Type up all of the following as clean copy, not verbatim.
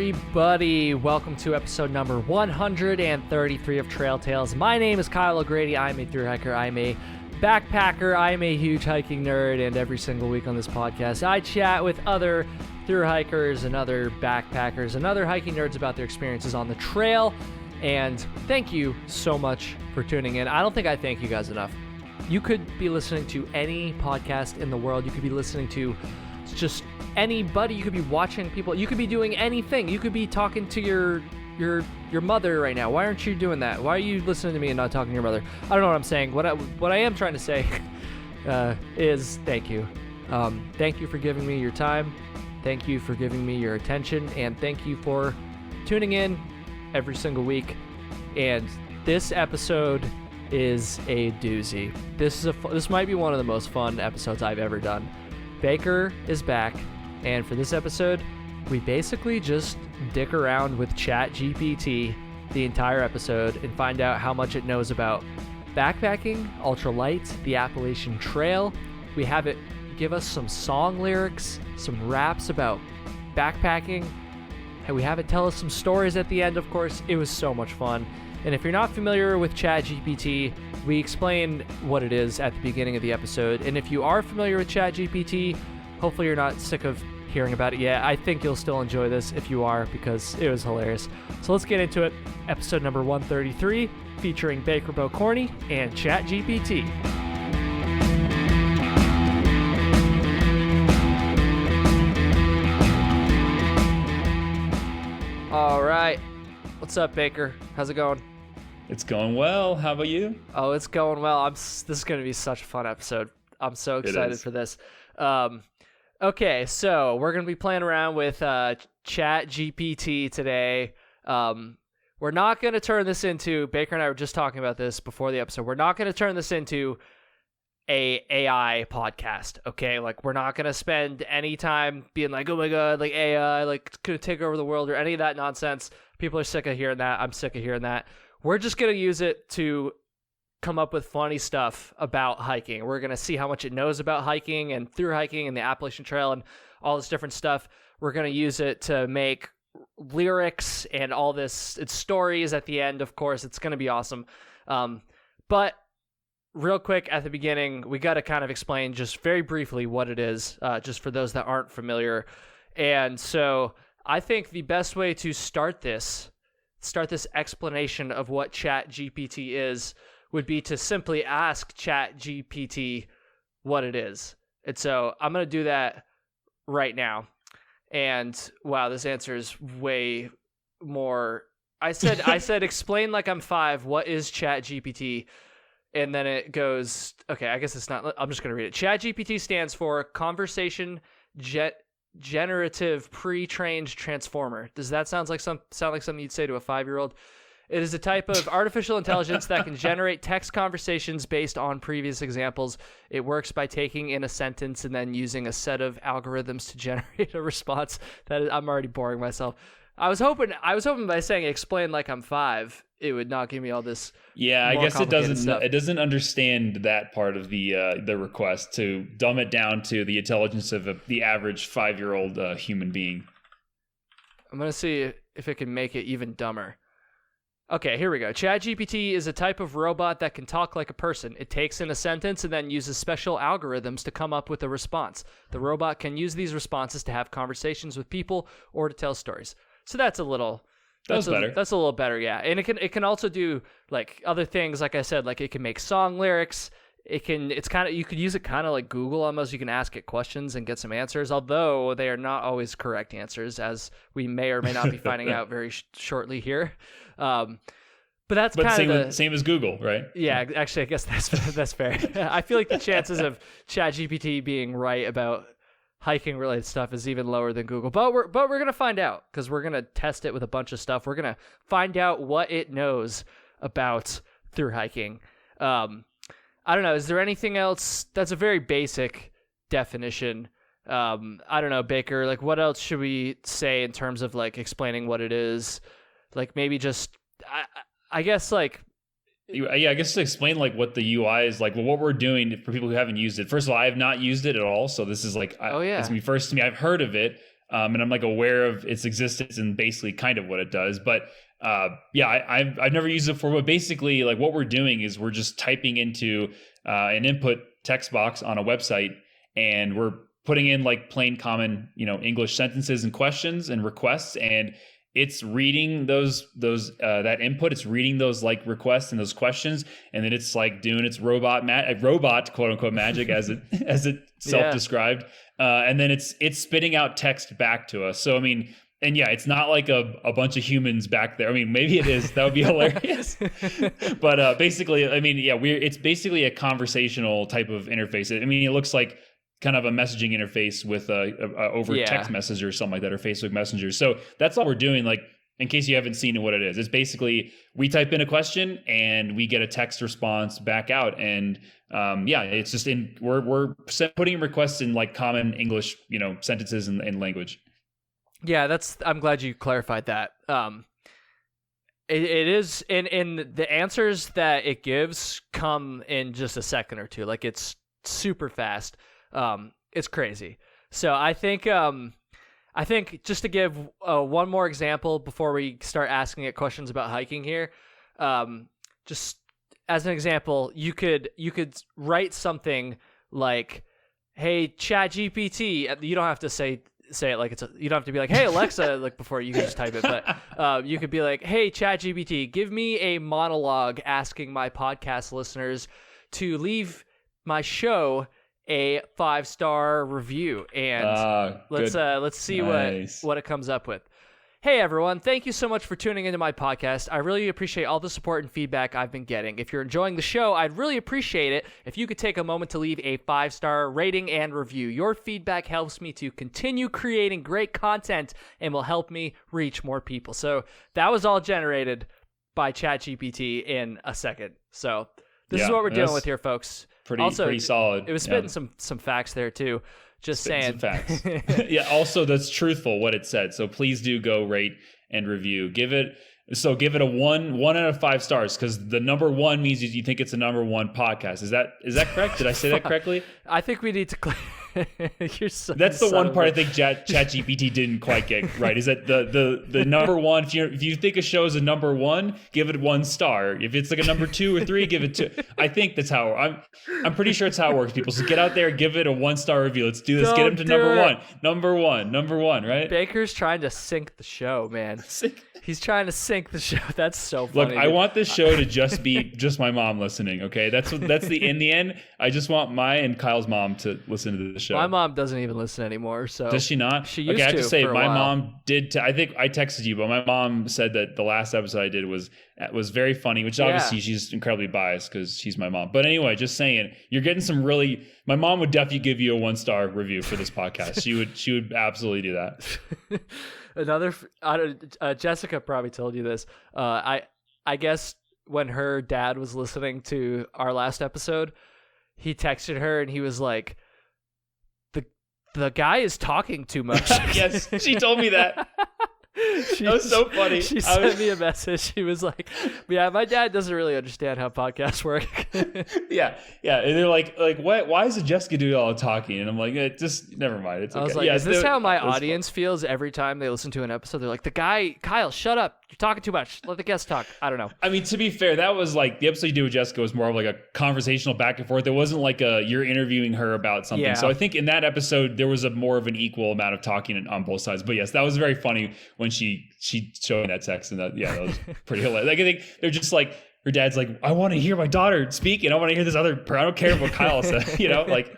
everybody? Welcome to episode number 133 of Trail Tales. My name is Kyle O'Grady. I'm a thru hiker. I'm a backpacker. I'm a huge hiking nerd, and every single week on this podcast, I chat with other thru hikers and other backpackers and other hiking nerds about their experiences on the trail. And thank you so much for tuning in. I don't think I thank you guys enough. You could be listening to any podcast in the world. You could be listening to just anybody. You could be watching people. You could be doing anything. You could be talking to your mother right now. Why aren't you doing that? Why are you listening to me and not talking to your mother? I don't know what I'm saying. What I am trying to say is thank you. Thank you for giving me your time. Thank you for giving me your attention, and thank you for tuning in every single week. And this episode is a doozy. This might be one of the most fun episodes I've ever done. Baker is back, and for this episode, we basically just dick around with ChatGPT the entire episode and find out how much it knows about backpacking, ultralight, the Appalachian Trail. We have it give us some song lyrics, some raps about backpacking, and we have it tell us some stories at the end. Of course, it was so much fun. And if you're not familiar with ChatGPT, we explain what it is at the beginning of the episode. And if you are familiar with ChatGPT, hopefully you're not sick of hearing about it yet. I think you'll still enjoy this if you are, because it was hilarious. So let's get into it. Episode number 133, featuring Baker Bokorney and ChatGPT. All right. What's up, Baker? How's it going? It's going well. How about you? Oh, it's going well. This is going to be such a fun episode. I'm so excited for this. Okay, so we're going to be playing around with ChatGPT today. We're not going to turn this into, Baker and I were just talking about this before the episode, we're not going to turn this into a AI podcast, okay? Like, we're not going to spend any time being like, oh my god, like AI, like it's going to take over the world or any of that nonsense. People are sick of hearing that. I'm sick of hearing that. We're just going to use it to come up with funny stuff about hiking. We're going to see how much it knows about hiking and through hiking and the Appalachian Trail and all this different stuff. We're going to use it to make lyrics and all this. It's stories at the end, of course. It's going to be awesome. But real quick at the beginning, we got to kind of explain just very briefly what it is, just for those that aren't familiar. And so I think the best way to start this explanation of what ChatGPT is would be to simply ask ChatGPT what it is. And so I'm going to do that right now. And wow, this answer is way more. I said explain like I'm 5. What is ChatGPT? And then it goes, okay, I guess it's not. I'm just going to read it. ChatGPT stands for Conversation Generative Pre-trained Transformer. Does that sound like something you'd say to a 5-year-old? It is a type of artificial intelligence that can generate text conversations based on previous examples. It works by taking in a sentence and then using a set of algorithms to generate a response. I'm already boring myself. I was hoping by saying explain like I'm 5, it would not give me all this. Yeah, I guess it doesn't. Stuff. It doesn't understand that part of the request to dumb it down to the intelligence of the average 5-year-old human being. I'm gonna see if it can make it even dumber. Okay, here we go. ChatGPT is a type of robot that can talk like a person. It takes in a sentence and then uses special algorithms to come up with a response. The robot can use these responses to have conversations with people or to tell stories. So that's better. That's a little better, yeah. And it can also do like other things, like I said, like it can make song lyrics. You could use it kind of like Google almost. You can ask it questions and get some answers, although they are not always correct answers, as we may or may not be finding out very shortly here. But that's kind of same as Google, right? Yeah, actually, I guess that's fair. I feel like the chances of ChatGPT being right about hiking related stuff is even lower than Google, but we're gonna find out, because we're gonna test it with a bunch of stuff. We're gonna find out what it knows about through hiking. I don't know. Is there anything else? That's a very basic definition. I don't know, Baker. Like, what else should we say in terms of like explaining what it is? Like, maybe just, I guess like. Yeah, I guess to explain like what the UI is like, well, what we're doing for people who haven't used it. First of all, I have not used it at all, so this is like, it's gonna be first to me. I've heard of it. and I'm like aware of its existence and basically kind of what it does. But I've never used it before. But basically, like what we're doing is we're just typing into an input text box on a website, and we're putting in like plain common, English sentences and questions and requests, and it's reading those that input. It's reading those like requests and those questions, and then it's like doing its robot quote unquote magic as it self-described, and then it's spitting out text back to us. So I mean, and yeah, it's not like a bunch of humans back there. I mean, maybe it is. That would be hilarious. But basically, I mean, yeah, it's basically a conversational type of interface. I mean, it looks like kind of a messaging interface with over text message or something like that, or Facebook Messenger. So that's all we're doing. Like, in case you haven't seen what it is, it's basically we type in a question and we get a text response back out. And it's just we're putting requests in like common English, sentences and language. Yeah, I'm glad you clarified that. It is, in the answers that it gives come in just a second or two. Like, it's super fast. It's crazy. So I think just to give one more example before we start asking it questions about hiking here, just as an example, you could write something like, "Hey, ChatGPT." You don't have to say it like you don't have to be like, "Hey, Alexa," like before. You can just type it, but you could be like, "Hey, ChatGPT, give me a monologue asking my podcast listeners to leave my show a 5-star review," and let's see what it comes up with. "Hey everyone, thank you so much for tuning into my podcast. I really appreciate all the support and feedback I've been getting. If you're enjoying the show, I'd really appreciate it if you could take a moment to leave a 5-star rating and review. Your feedback helps me to continue creating great content and will help me reach more people." So that was all generated by ChatGPT in a second. So this is what we're dealing with here, folks. Pretty solid. It was spitting some facts there too. Just saying. Some facts. Yeah. Also, that's truthful what it said. So please do go rate and review. Give it a 1 out of 5 stars, because the number 1 means you think it's a number 1 podcast. Is that correct? Did I say that correctly? I think we need to. That's the one part I think ChatGPT didn't quite get right. Is that the number 1? If you think a show is a number 1, give it 1 star. If it's like a number 2 or 3, give it 2. I think that's how I'm pretty sure it's how it works. People, so get out there, give it a 1-star review. Let's do this. Get him to number one. Right? Baker's trying to sink the show, man. He's trying to sink the show. That's so funny. Look, I want this show to just be just my mom listening. Okay, that's in the end. I just want my and Kyle's mom to listen to the show. My mom doesn't even listen anymore. So does she not? She used I have to say, my while. Mom did. I think I texted you, but my mom said that the last episode I did was very funny. Which obviously she's incredibly biased because she's my mom. But anyway, just saying, you're getting some really. My mom would definitely give you a 1-star review for this podcast. She would absolutely do that. Jessica probably told you this. I guess when her dad was listening to our last episode, he texted her and he was like, the guy is talking too much. Yes, she told me that. That was so funny. She sent me a message. She was like, "Yeah, my dad doesn't really understand how podcasts work." yeah. And they're like, what? Why is it Jessica doing all the talking? And I'm like, just never mind. It's okay. I was like, is this how my audience feels every time they listen to an episode? They're like, "The guy, Kyle, shut up. You're talking too much. Let the guest talk." I don't know. I mean, to be fair, that was like the episode you did with Jessica was more of like a conversational back and forth. It wasn't like you're interviewing her about something. Yeah. So I think in that episode there was a more of an equal amount of talking on both sides. But yes, that was very funny when she showed me that text, and that was pretty hilarious. Like, I think they're just like, her dad's like, "I want to hear my daughter speak, and I want to hear this other. I don't care what Kyle said." Like,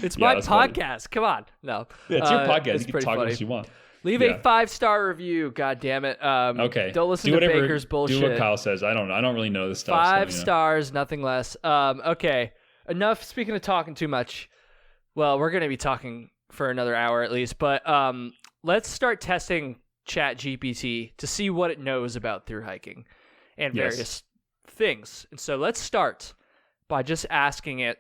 it's my podcast. Funny. Come on, no, it's your podcast. You can talk as you want. Leave a 5-star review. God damn it. Okay. Don't listen to Baker's bullshit. Do what Kyle says. I don't really know this stuff. 5 stars, nothing less. Okay. Enough. Speaking of talking too much. Well, we're going to be talking for another hour at least, but let's start testing ChatGPT to see what it knows about thru hiking and various things. And so let's start by just asking it,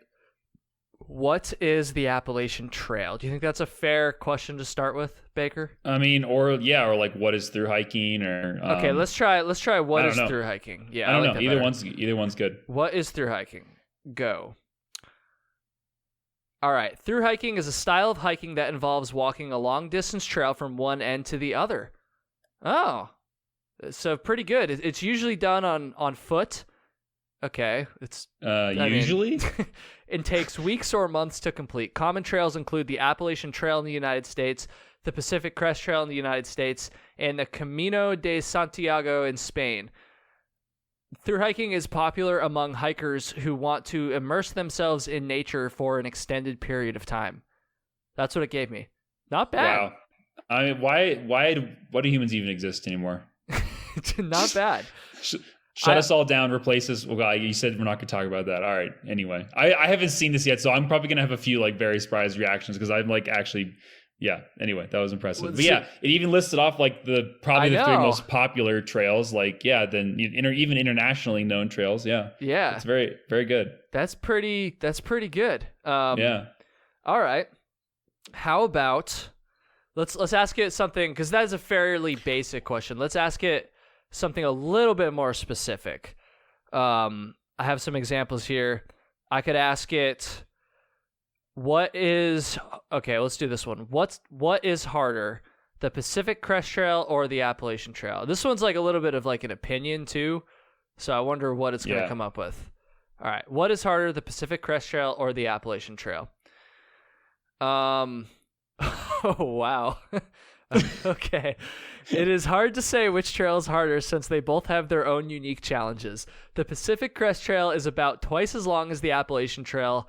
what is the Appalachian Trail? Do you think that's a fair question to start with, Baker? I mean, or like, what is thru hiking? Or okay, let's try what is thru hiking. Yeah, I don't know. Either one's good. What is thru hiking? Go. All right. Through hiking is a style of hiking that involves walking a long distance trail from one end to the other. Oh, so pretty good. It's usually done on foot. Okay. Usually? It takes weeks or months to complete. Common trails include the Appalachian Trail in the United States, the Pacific Crest Trail in the United States, and the Camino de Santiago in Spain. Through hiking is popular among hikers who want to immerse themselves in nature for an extended period of time. That's what it gave me. Not bad. Wow. I mean, why do humans even exist anymore? Not bad. Shut us all down, replace us. Well, you said we're not going to talk about that. All right. Anyway, I haven't seen this yet, so I'm probably going to have a few like very surprised reactions because I'm like actually, yeah. Anyway, that was impressive. But yeah, it even listed off like probably the three most popular trails. Like then even internationally known trails. Yeah. Yeah. It's very, very good. That's pretty good. Yeah. All right. How about let's ask it something, because that is a fairly basic question. Let's ask it something a little bit more specific. I have some examples here. I could ask it, let's do this one. What is harder, the Pacific Crest Trail or the Appalachian Trail? This one's like a little bit of like an opinion too, so I wonder what it's going to come up with. All right, what is harder, the Pacific Crest Trail or the Appalachian Trail? Oh, wow. Okay. It is hard to say which trail is harder since they both have their own unique challenges. The Pacific Crest Trail is about twice as long as the Appalachian Trail.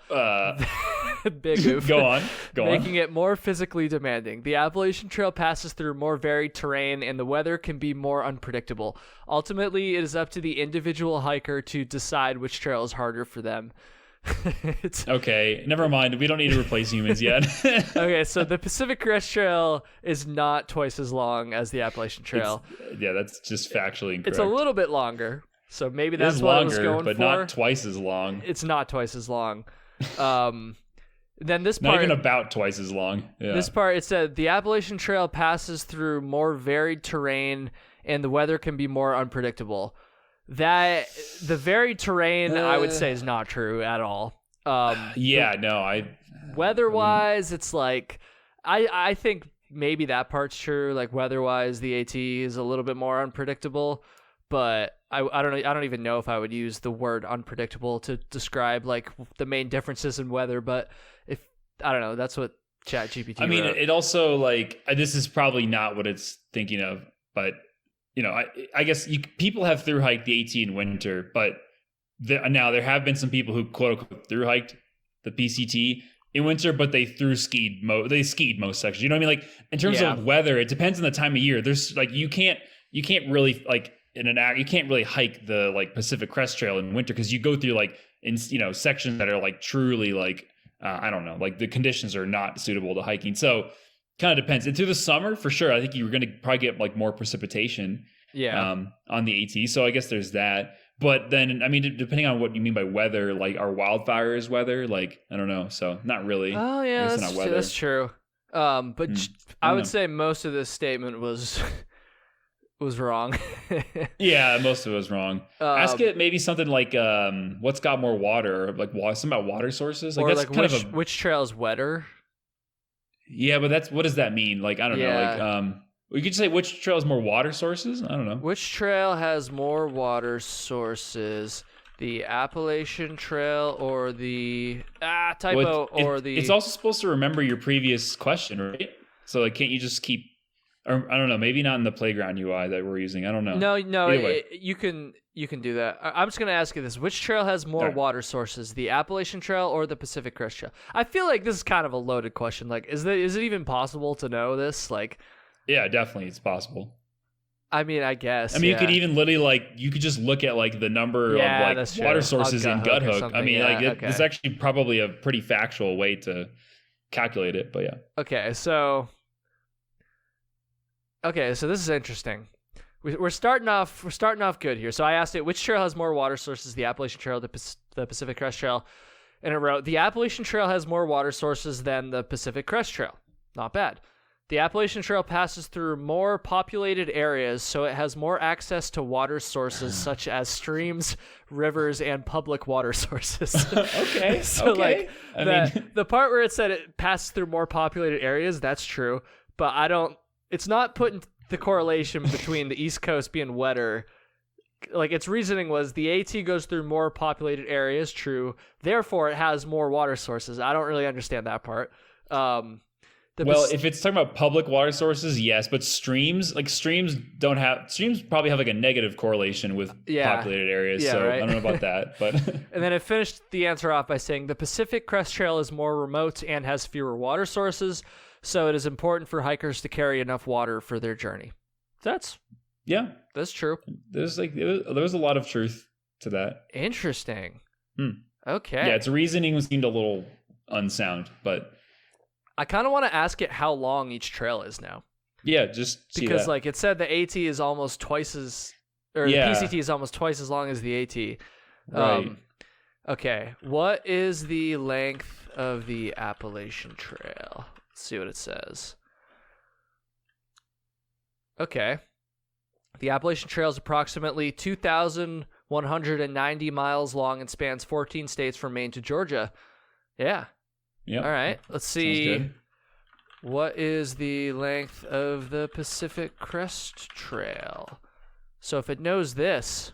Big oof. Go on. Making it more physically demanding. The Appalachian Trail passes through more varied terrain and the weather can be more unpredictable. Ultimately, it is up to the individual hiker to decide which trail is harder for them. Okay, never mind. We don't need to replace humans yet. Okay, so the Pacific Crest Trail is not twice as long as the Appalachian Trail. That's just factually incorrect. It's a little bit longer, so maybe that's what longer, I was going but for. Not twice as long. It's not twice as long. Then this part, not even about twice as long. Yeah. This part, it said the Appalachian Trail passes through more varied terrain and the weather can be more unpredictable. That the varied terrain, I would say, is not true at all. Weather-wise, it's like I think maybe that part's true. Like weather-wise, the AT is a little bit more unpredictable, but I don't even know if I would use the word unpredictable to describe like the main differences in weather. But if I don't know, that's what ChatGPT. I mean, wrote. it also like this is probably not what it's thinking of, but. I guess people have through hiked the AT in winter, but now there have been some people who quote unquote through hiked the PCT in winter, but they skied most sections. You know what I mean? Like in terms of weather, it depends on the time of year. There's like you can't really like you can't really hike the like Pacific Crest Trail in winter because you go through like in sections that are like truly like I don't know, like the conditions are not suitable to hiking. So. Kind of depends. And through the summer, for sure, I think you're going to probably get like more precipitation on the AT. So I guess there's that. But then, I mean, depending on what you mean by weather, like are wildfires weather? Like, I don't know. So not really. Oh, yeah, that's true. But I would say most of this statement was wrong. Yeah, most of it was wrong. Ask it maybe something like what's got more water? Or like something about water sources? Like, or that's like which trail is wetter? Yeah, but what does that mean? Like, I don't know. Like, you could say which trail has more water sources? I don't know. Which trail has more water sources? The Appalachian Trail or the It's also supposed to remember your previous question, right? So like, can't you just keep? Or I don't know. Maybe not in the playground UI that we're using. I don't know. No. You can do that. I'm just gonna ask you this: which trail has more water sources, the Appalachian Trail or the Pacific Crest Trail? I feel like this is kind of a loaded question. Like, is it even possible to know this? Like, yeah, definitely, it's possible. I mean, I guess. I mean, you could even literally you could just look at like the number of like water sources in Guthook. I mean, it's actually probably a pretty factual way to calculate it. But yeah. Okay, so this is interesting. We're starting off good here. So I asked it, which trail has more water sources, the Appalachian Trail, the Pacific Crest Trail? And it wrote, the Appalachian Trail has more water sources than the Pacific Crest Trail. Not bad. The Appalachian Trail passes through more populated areas, so it has more access to water sources such as streams, rivers, and public water sources. Okay. So okay. the part where it said it passes through more populated areas, that's true. But it's not putting the correlation between the East Coast being wetter. Like, its reasoning was the AT goes through more populated areas, true. Therefore, it has more water sources. I don't really understand that part. If it's talking about public water sources, yes, but streams probably have like a negative correlation with populated areas. Yeah, so right? I don't know about that, but and then it finished the answer off by saying the Pacific Crest Trail is more remote and has fewer water sources, so it is important for hikers to carry enough water for their journey. That's true. There was a lot of truth to that. Interesting. Okay. Yeah, its reasoning seemed a little unsound, but I kind of want to ask it how long each trail is now. Yeah, just see because that. like it said the AT is almost twice as, or the PCT is almost twice as long as the AT. Right. Okay, what is the length of the Appalachian Trail? Let's see what it says. Okay. The Appalachian Trail is approximately 2,190 miles long and spans 14 states from Maine to Georgia. Yeah. Yep. All right. Let's see. What is the length of the Pacific Crest Trail? So if it knows this,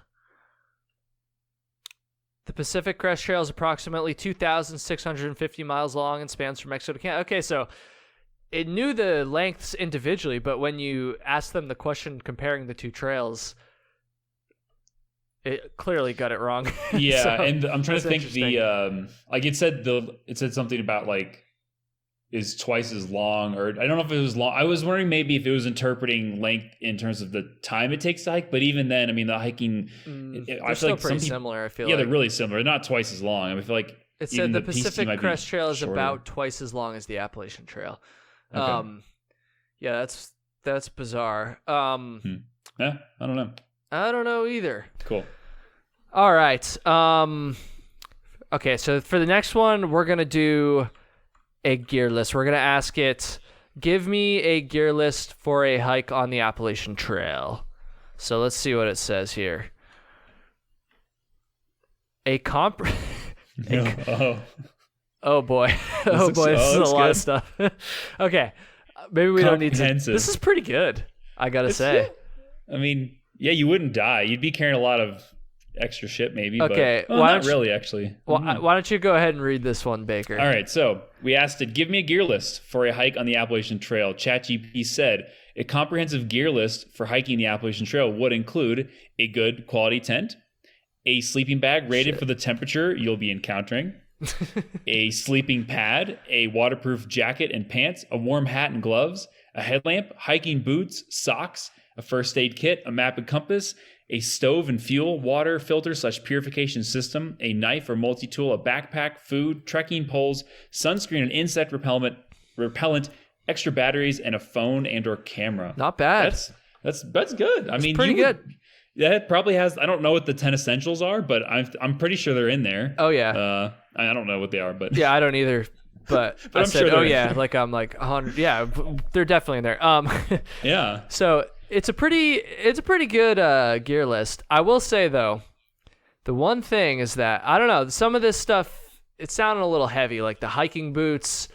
the Pacific Crest Trail is approximately 2,650 miles long and spans from Mexico to Canada. Okay, so it knew the lengths individually, but when you asked them the question comparing the two trails, it clearly got it wrong. Yeah, so, and I'm trying to think like it said something about like is twice as long, or I don't know if it was long. I was wondering maybe if it was interpreting length in terms of the time it takes to hike, but even then, I mean, the hiking, I feel like pretty similar. I feel they're really similar. They're not twice as long. I mean, I feel like it said the Pacific Crest Trail is shorter. about twice as long as the Appalachian Trail. Okay. Yeah, that's bizarre. Yeah, I don't know. I don't know either. Cool. All right. Okay, so for the next one, we're gonna do a gear list. We're gonna ask it, give me a gear list for a hike on the Appalachian Trail. So let's see what it says here. Oh boy. This is a lot of stuff. Okay. Maybe we don't need to. This is pretty good, I gotta say. I mean, yeah, you wouldn't die. You'd be carrying a lot of extra shit maybe. Okay. But, not really, actually. Why don't you go ahead and read this one, Baker? All right. So we asked it, give me a gear list for a hike on the Appalachian Trail. ChatGPT said a comprehensive gear list for hiking the Appalachian Trail would include a good quality tent, a sleeping bag rated for the temperature you'll be encountering, a sleeping pad, a waterproof jacket and pants, a warm hat and gloves, a headlamp, hiking boots, socks, a first aid kit, a map and compass, a stove and fuel, water filter / purification system, a knife or multi-tool, a backpack, food, trekking poles, sunscreen and insect repellent, extra batteries, and a phone and or camera. Not bad. That's good. I mean, pretty good. Yeah, it probably has. I don't know what the 10 essentials are, but I'm pretty sure they're in there. Oh yeah. I don't know what they are, but yeah, I don't either. But I I'm said, sure oh yeah, like I'm like 100. Yeah, they're definitely in there. Yeah. So it's a pretty good gear list. I will say though, the one thing is that I don't know, some of this stuff it sounded a little heavy, like the hiking boots.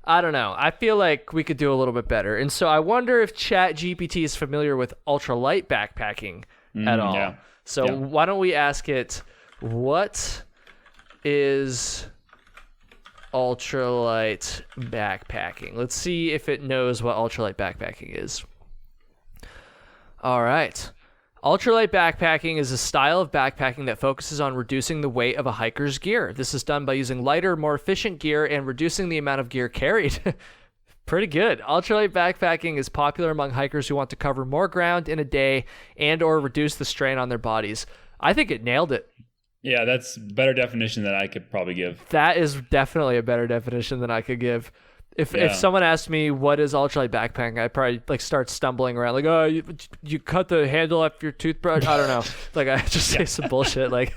I don't know. I feel like we could do a little bit better, and so I wonder if ChatGPT is familiar with ultralight backpacking at all. Yeah. So why don't we ask it, what is ultralight backpacking? Let's see if it knows what ultralight backpacking is. All right. Ultralight backpacking is a style of backpacking that focuses on reducing the weight of a hiker's gear. This is done by using lighter, more efficient gear and reducing the amount of gear carried. Pretty good. Ultralight backpacking is popular among hikers who want to cover more ground in a day and or reduce the strain on their bodies. I think it nailed it. Yeah, that's a better definition than I could probably give. That is definitely a better definition than I could give. If someone asked me what is ultralight backpacking, I'd probably like start stumbling around like, oh, you cut the handle off your toothbrush. I don't know. Like I just say some bullshit. Like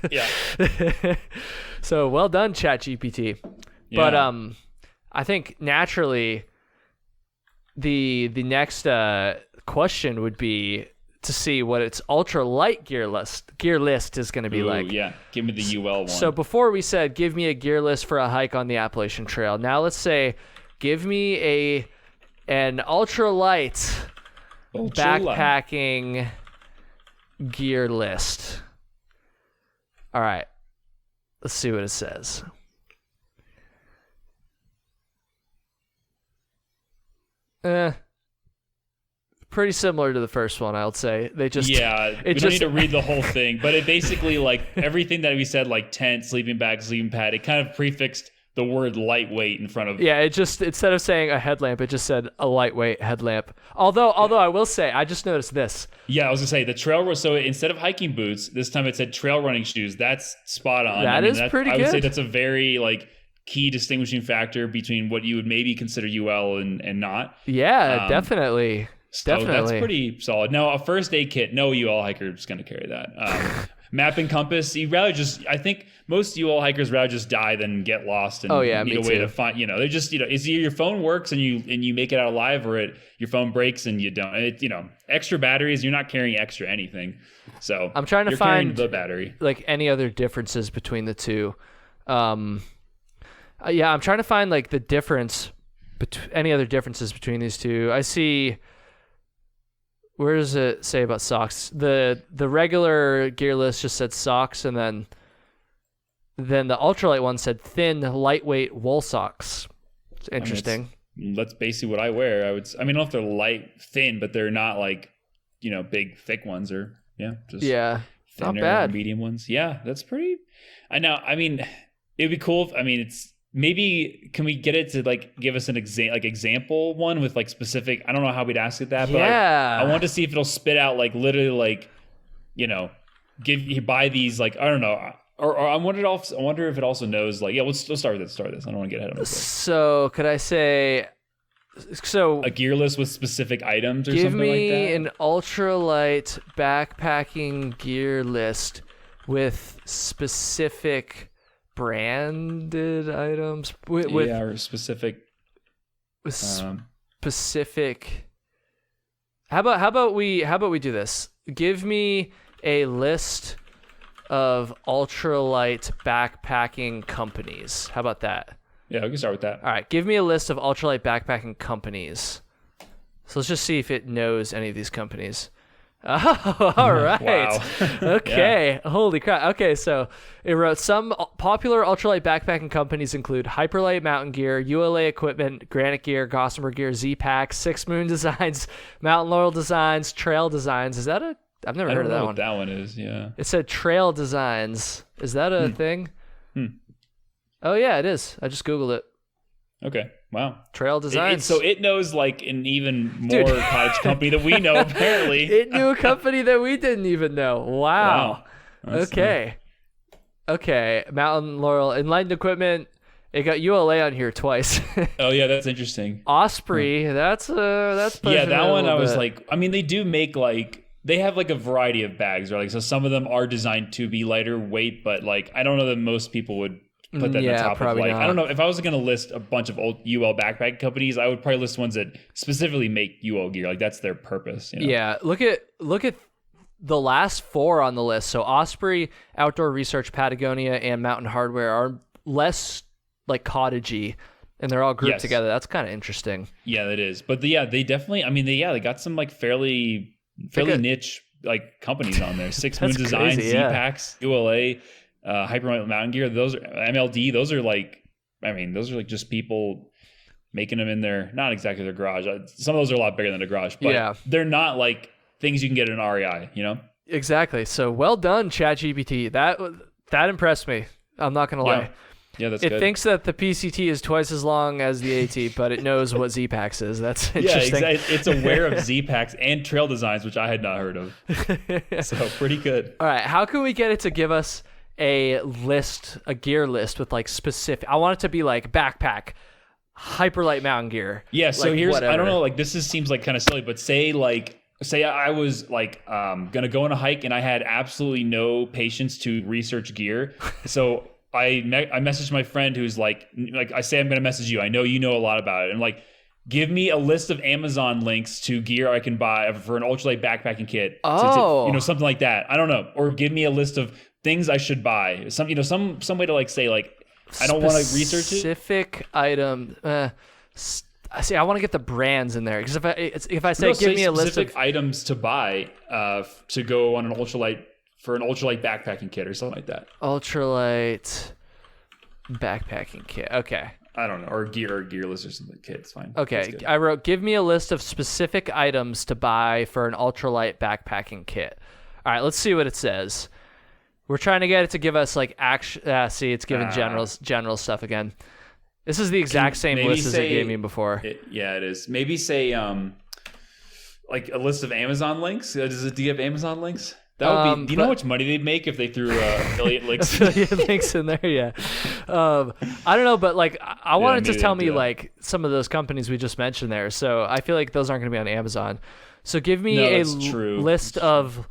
So well done, ChatGPT. Yeah. But I think naturally the next question would be to see what its ultralight gear list is going to be like. Yeah, give me the UL one. So before we said, give me a gear list for a hike on the Appalachian Trail. Now let's say, give me an ultralight backpacking gear list. All right, let's see what it says. Pretty similar to the first one, I would say. We don't need to read the whole thing, but it basically, like, everything that we said, like tent, sleeping bag, sleeping pad, it kind of prefixed the word lightweight in front of. Yeah, it just, instead of saying a headlamp, it just said a lightweight headlamp. Although I will say, I just noticed this. Yeah, I was gonna say the trail. So instead of hiking boots, this time it said trail running shoes. That's spot on. That's pretty good. I would say that's a very key distinguishing factor between what you would maybe consider UL and not. Yeah, definitely. So that's pretty solid. Now, a first aid kit, no UL hiker is going to carry that. Map and compass, I think most UL hikers rather just die than get lost and need a way to find, they're just, is your phone works and you make it out alive, or your phone breaks and you don't. Extra batteries, you're not carrying extra anything. So I'm trying to find the battery. Like any other differences between the two. I'm trying to find like the difference, any other differences between these two. I see. Where does it say about socks? The regular gear list just said socks, and then the ultralight one said thin, lightweight wool socks. It's interesting. That's basically what I wear. I don't know if they're light, thin, but they're not big, thick ones, or thinner, not bad. Medium ones. Yeah, that's pretty. I know. It'd be cool. It's. Maybe can we get it to give us an example one with specific? I don't know how we'd ask it that, but I want to see if it'll spit out literally give you buy these I don't know, or I wonder if it also knows let's start with this. I don't want to get ahead of myself. So could I say a gear list with specific items or something like that? Give me an ultralight backpacking gear list with specific branded items or specific specific. How about we do this? Give me a list of ultralight backpacking companies. How about that? Yeah, we can start with that. All right, give me a list of ultralight backpacking companies. So let's just see if it knows any of these companies. Oh, all right. Wow. Okay. Yeah. Holy crap. Okay, so it wrote some popular ultralight backpacking companies include Hyperlight Mountain Gear, ULA Equipment, Granite Gear, Gossamer Gear, Z-Pack, Six Moon Designs, Mountain Laurel Designs, Trail Designs. Is that I've never heard of that one. I don't know what that one is, yeah. It said Trail Designs. Is that a thing? Oh, yeah, it is. I just Googled it. Okay. Wow. Trail Designs. So it knows an even more cottage company that we know, apparently. It knew a company that we didn't even know. Wow. Okay. Okay. Mountain Laurel Enlightened Equipment. It got ULA on here twice. Oh yeah, that's interesting. Osprey. That's yeah, that one I was they do make they have a variety of bags, right? So some of them are designed to be lighter weight, but I don't know that most people would put that on top of not. I don't know, if I was going to list a bunch of old UL backpack companies, I would probably list ones that specifically make UL gear. That's their purpose. Yeah. Look at the last four on the list. So Osprey, Outdoor Research, Patagonia, and Mountain Hardware are less cottagey, and they're all grouped together. That's kind of interesting. Yeah, that is. But they definitely, they got some fairly niche companies on there. Six Moon Designs, Z-Packs, ULA, Hyperlight Mountain Gear, those are MLD. Those are just people making them in their, not exactly their garage. Some of those are a lot bigger than a garage, but they're not things you can get in an REI, Exactly. So well done, ChatGPT. That impressed me. I'm not gonna lie. Yeah, that's good. It thinks that the PCT is twice as long as the AT, but it knows what Z-Packs is. That's interesting. Yeah, exactly. It's aware of Z-Packs and Trail Designs, which I had not heard of. So pretty good. All right, how can we get it to give us a gear list with specific? I want it to be backpack, Hyperlight Mountain Gear. Yeah, so here's whatever. I don't know, seems kind of silly, but say I was gonna go on a hike and I had absolutely no patience to research gear, so I messaged my friend who's I say I'm gonna message you. I know you know a lot about it, and give me a list of Amazon links to gear I can buy for an ultralight backpacking kit. Oh. Something like that. I don't know. Or give me a list of things I should buy. Some way to like say like, I don't want to research it. Specific item. See, I want to get the brands in there because if I say give me a list of items to buy to go on an ultralight for an ultralight backpacking kit or something like that. Ultralight backpacking kit. Okay. I don't know, or gearless or something. Kit, it's fine. Okay, I wrote, give me a list of specific items to buy for an ultralight backpacking kit. All right, let's see what it says. We're trying to get it to give us like see, it's giving general stuff again. This is the exact same list as it gave me before. It is. Maybe say like a list of Amazon links. Do you have Amazon links? That would be. Do you know how much money they'd make if they threw affiliate links? Affiliate links in there, yeah. I don't know, but like I wanted to tell me like some of those companies we just mentioned there. So I feel like those aren't going to be on Amazon. So give me a list of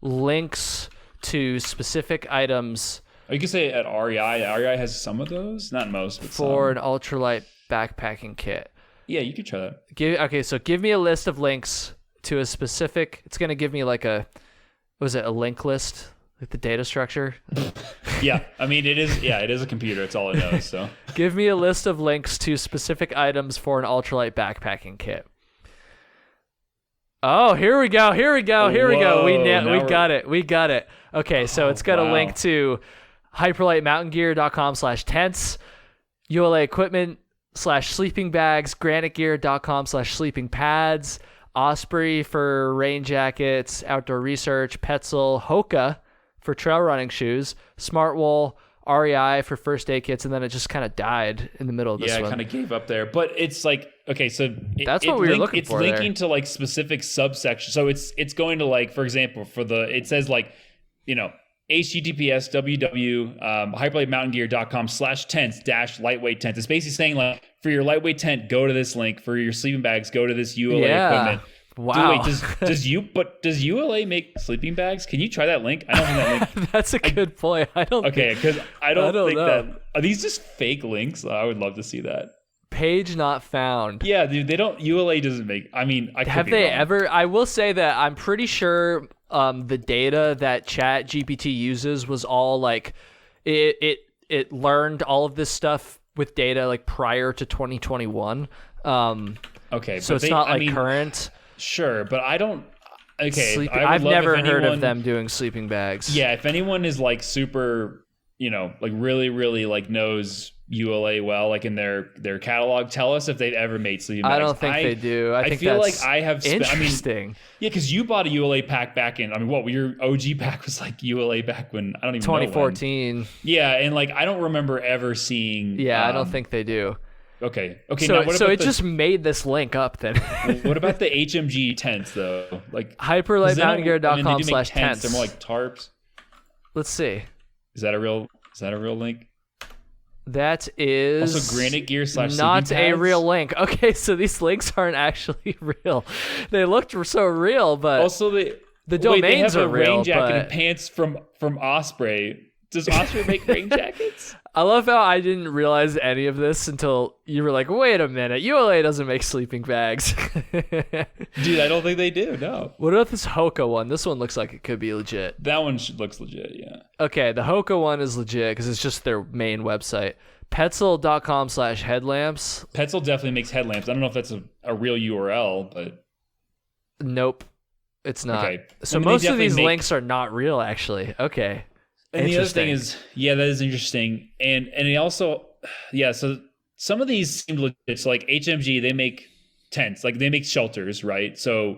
links to specific items. Or you can say at REI. REI has some of those, not most, but for some. An ultralight backpacking kit. Yeah, you could try that. So give me a list of links to a specific. It's going to give me like a link list, like the data structure? Yeah, I mean it is a computer. It's all it knows. So give me a list of links to specific items for an ultralight backpacking kit. Oh, here we go. We got it. Okay, so it's got a link to hyperlightmountaingear.com/tents, ULA equipment /sleeping bags, granitegear.com/sleeping pads, Osprey for rain jackets, outdoor research, Petzl, Hoka for trail running shoes, Smartwool, REI for first aid kits, and then it just kind of died in the middle of this one. Yeah, it kind of gave up there. But it's like, okay, so that's what we were looking for. It's linking to like specific subsections. So it's going to like, for example, it says like, HTTPS hyperlightmountaingear.com/tents-lightweight tents. It's basically saying like, for your lightweight tent, go to this link. For your sleeping bags, go to this ULA equipment. Wow. Does ULA make sleeping bags? Can you try that link? I don't think that link. That's a good point. Because I don't think that. Are these just fake links? I would love to see that. Page not found. Yeah, dude, they don't. ULA doesn't make. I mean, have they ever? I will say that I'm pretty sure the data that ChatGPT uses was all like it learned all of this stuff with data like prior to 2021. Okay, so it's not current. Sure, but I don't. Okay, I've never heard of them doing sleeping bags. Yeah, if anyone is like super, like really, really like knows ULA well, like in their catalog, tell us if they've ever made sleeping bags. I don't think they do. I think feel that's like I have. Interesting. Yeah, because you bought a ULA pack back in. I mean, your OG pack was like ULA back when I don't even 2014. know when. Yeah, and like I don't remember ever seeing. Yeah, I don't think they do. Okay. So it just made this link up then. What about the HMG tents though? Like hyperlightmountaingear.com/tents. They're more like tarps. Let's see. Is that a real link? That is also Granite Gear / not a real link. Okay, so these links aren't actually real. They looked so real, but also the domains they have are real. Rain jacket and pants from Osprey. Does Osprey make rain jackets? I love how I didn't realize any of this until you were like, wait a minute, ULA doesn't make sleeping bags. Dude, I don't think they do, no. What about this Hoka one? This one looks like it could be legit. That one looks legit, yeah. Okay, the Hoka one is legit because it's just their main website. Petzl.com/headlamps. Petzl definitely makes headlamps. I don't know if that's a real URL, but... Nope, it's not. Okay. So most of these links are not real, actually. Okay. And the other thing is, that is interesting. And it also, so some of these seem legit. So like HMG, they make tents, like they make shelters, right? So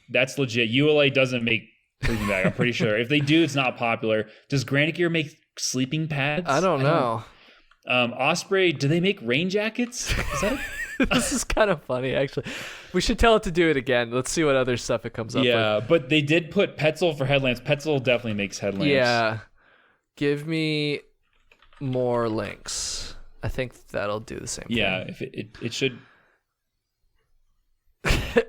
that's legit. ULA doesn't make sleeping bag, I'm pretty sure. If they do, it's not popular. Does Granite Gear make sleeping pads? I don't know. Osprey, do they make rain jackets? Is that This is kind of funny, actually. We should tell it to do it again. Let's see what other stuff it comes up with. Yeah, but they did put Petzl for headlamps. Petzl definitely makes headlamps. Yeah. Give me more links. I think that'll do the same thing. Yeah, if it should.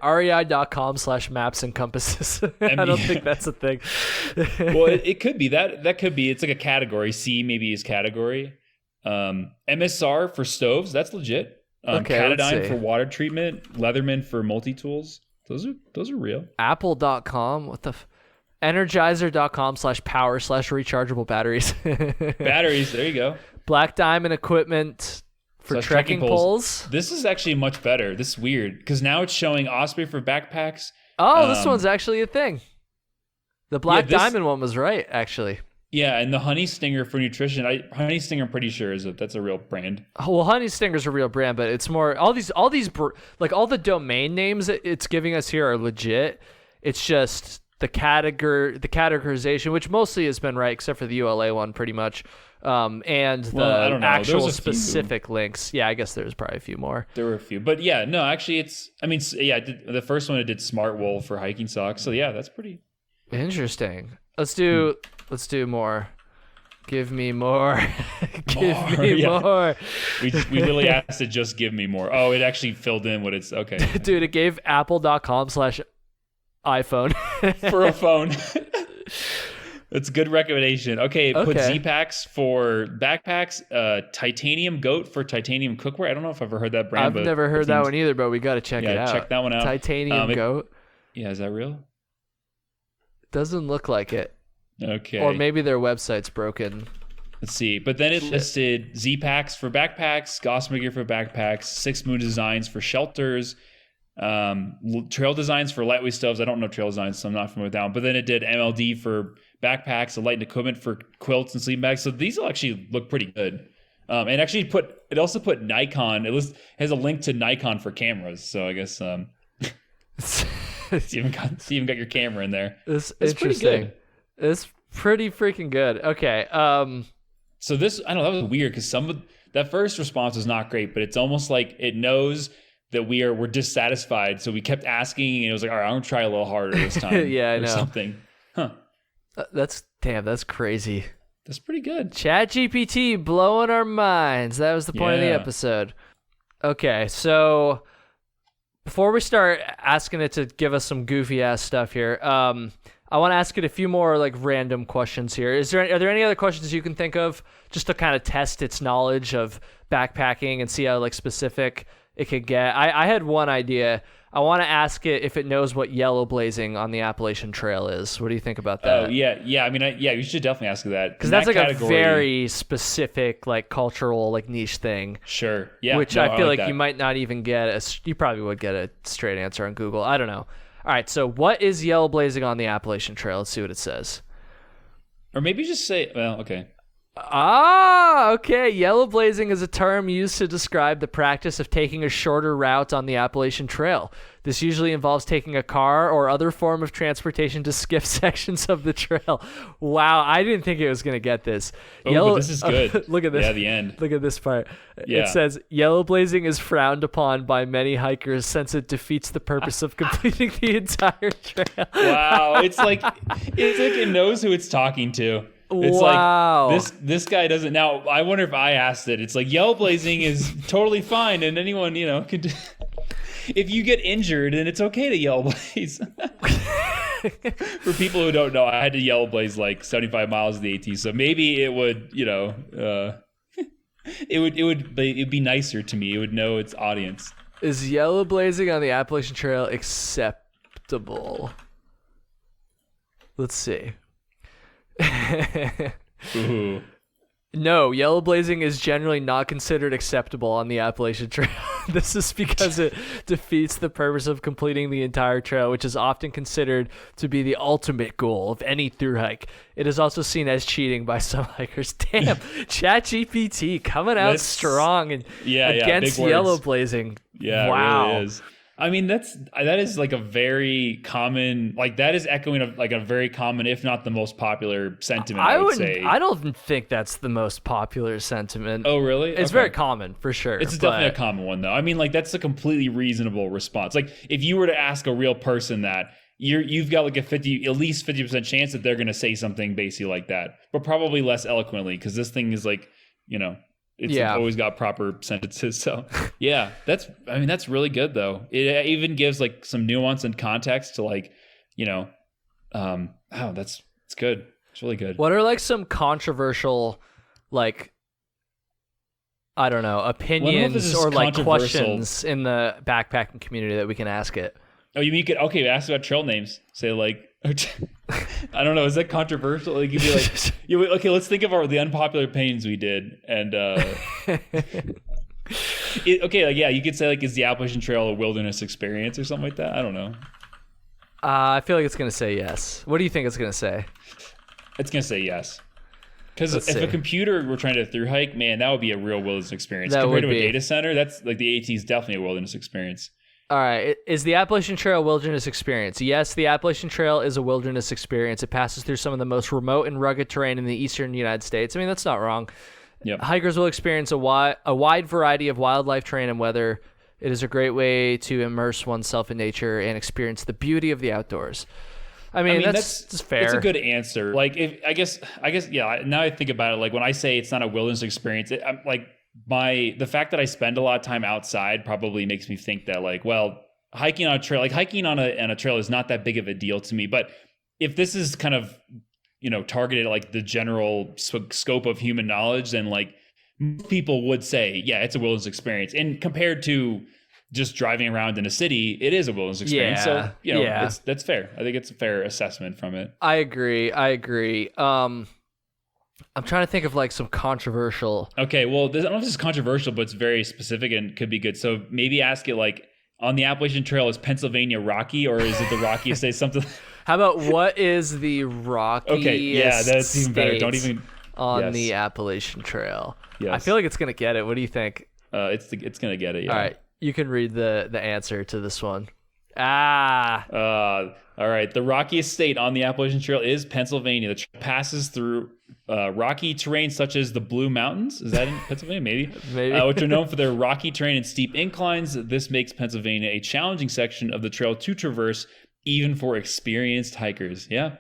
REI.com/maps and compasses. I don't think that's a thing. Well, it could be. That could be. It's like a category. C maybe is category. MSR for stoves. That's legit. Okay, let's Katadyn see. for water treatment, Leatherman for multi-tools. Those are real. Apple.com. What the... Energizer.com/power/rechargeable batteries. Batteries, there you go. Black Diamond equipment for trekking poles. This is actually much better. This is weird because now it's showing Osprey for backpacks. Oh, this one's actually a thing. The Black Diamond one was right, actually. Yeah, and the Honey Stinger for nutrition. Honey Stinger, I'm pretty sure that's a real brand. Well, Honey Stinger's a real brand, but it's more all these like all the domain names it's giving us here are legit. It's just the categorization, which mostly has been right, except for the ULA one, pretty much, and the actual specific links. Yeah, I guess there's probably a few more. There were a few, but yeah, no, actually, the first one it did Smart Wool for hiking socks. So yeah, that's pretty interesting. Let's do more. Give me more. Give me more. We literally asked it just give me more. Oh, it actually filled in what it's okay. Dude, it gave apple.com/iPhone for a phone. That's a good recommendation. Okay, put Z-Packs for backpacks, Titanium Goat for titanium cookware. I don't know if I've ever heard that brand. I've never heard that one either, but we got to check it out. Check that one out. Titanium Goat. Yeah, is that real? Doesn't look like it. Okay. Or maybe their website's broken. Let's see. But then it listed Z-Packs for backpacks, Gossamer gear for backpacks, 6 Moon designs for shelters, trail designs for lightweight stoves. I don't know trail designs, so I'm not familiar with that one. But then it did MLD for backpacks, light equipment for quilts and sleeping bags. So these will actually look pretty good. And actually it also put Nikon. It has a link to Nikon for cameras. So I guess it's even got your camera in there. It's interesting. Pretty good. It's pretty freaking good. Okay. So this, I don't know, that was weird because that first response was not great, but it's almost like it knows that we're dissatisfied. So we kept asking, and it was like, all right, I'm gonna try a little harder this time. Yeah, I know. Something. Huh. That's crazy. That's pretty good. ChatGPT blowing our minds. That was the point of the episode. Okay, so before we start asking it to give us some goofy ass stuff here, I want to ask it a few more like random questions here. Are there any other questions you can think of just to kind of test its knowledge of backpacking and see how like specific it could get? I had one idea. I want to ask it if it knows what yellow blazing on the Appalachian Trail is. What do you think about that? Oh, yeah. I mean, you should definitely ask it that. Because that's like a very specific, like cultural, like niche thing. Sure. Yeah. Which I feel like you might not even get. You probably would get a straight answer on Google. I don't know. All right. So what is yellow blazing on the Appalachian Trail? Let's see what it says. Or maybe just say, well, okay. Okay. Yellow blazing is a term used to describe the practice of taking a shorter route on the Appalachian Trail. This usually involves taking a car or other form of transportation to skip sections of the trail. Wow, I didn't think it was going to get this. But this is good. Look at this. Yeah, the end. Look at this part. Yeah. It says, yellow blazing is frowned upon by many hikers since it defeats the purpose of completing the entire trail. Wow, it's like it knows who it's talking to. It's like this guy doesn't. Now I wonder if I asked it. It's like yellow blazing is totally fine, and anyone could. If you get injured, then it's okay to yellow blaze. For people who don't know, I had to yellow blaze like 75 miles of the AT, so maybe it would, it'd be nicer to me. It would know its audience. Is yellow blazing on the Appalachian Trail acceptable? Let's see. Ooh. No, yellow blazing is generally not considered acceptable on the Appalachian Trail. This is because it defeats the purpose of completing the entire trail, which is often considered to be the ultimate goal of any thru hike. It is also seen as cheating by some hikers. Damn, ChatGPT coming out strong and against yellow blazing. Yeah, wow. It really is. I mean, that is like a very common, like that is echoing of like a very common, if not the most popular sentiment, I would say. I don't think that's the most popular sentiment. Oh, really? It's very common for sure. It's definitely a common one though. I mean, like that's a completely reasonable response. Like if you were to ask a real person that, you've got like at least 50% chance that they're going to say something basically like that, but probably less eloquently because this thing is like, it's always got proper sentences. So yeah, that's really good though. It even gives like some nuance and context to like, it's good. It's really good. What are like some controversial, like I don't know, opinions or like controversial. questions in the backpacking community that we can ask it. Oh, you mean you could ask about trail names? Say like, I don't know, is that controversial? Like you'd be like, okay, let's think of the unpopular opinions we did, and you could say like, is the Appalachian Trail a wilderness experience or something like that? I don't know. I feel like it's gonna say yes. What do you think it's gonna say? It's gonna say yes. Because if a computer were trying to thru hike, man, that would be a real wilderness experience. Compared to a data center, that's like the AT is definitely a wilderness experience. All right. Is the Appalachian Trail a wilderness experience? Yes, the Appalachian Trail is a wilderness experience. It passes through some of the most remote and rugged terrain in the eastern United States. I mean, that's not wrong. Yep. Hikers will experience a wide variety of wildlife, terrain, and weather. It is a great way to immerse oneself in nature and experience the beauty of the outdoors. I mean that's fair. It's a good answer. Like, I guess, yeah. Now I think about it, like when I say it's not a wilderness experience, I'm like the fact that I spend a lot of time outside probably makes me think that like, well, hiking on a trail on a trail is not that big of a deal to me. But if this is kind of, targeted at like the general scope of human knowledge, then like most people would say, yeah, it's a wilderness experience. And compared to just driving around in a city, it is a wilderness experience. Yeah, so, that's fair. I think it's a fair assessment from it. I agree. I'm trying to think of like some controversial. Okay, well, I don't know if this is controversial, but it's very specific and could be good. So maybe ask it like, on the Appalachian Trail, is Pennsylvania rocky, or is it the rockiest state? Something. How about what is the rockiest Okay, yeah, that's even better. Don't even on the Appalachian Trail. Yes. I feel like it's gonna get it. What do you think? It's gonna get it. Yeah. All right, you can read the answer to this one. All right. The rockiest state on the Appalachian Trail is Pennsylvania. The trail passes through rocky terrain such as the Blue Mountains. Is that in Pennsylvania? Maybe. Which are known for their rocky terrain and steep inclines. This makes Pennsylvania a challenging section of the trail to traverse, even for experienced hikers. Yeah.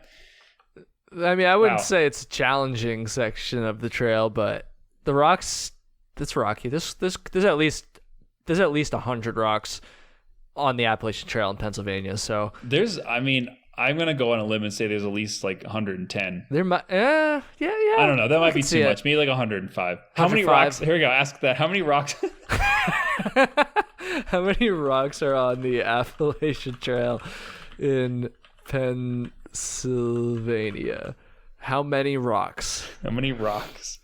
I mean, I wouldn't say it's a challenging section of the trail, but the rocks, it's rocky. There's at least 100 rocks on the Appalachian Trail in Pennsylvania. So I'm going to go on a limb and say there's at least like 110. There might, yeah. I don't know. That might be too much. Maybe like 105. How many rocks? Here we go. Ask that. How many rocks? How many rocks are on the Appalachian Trail in Pennsylvania? How many rocks? How many rocks?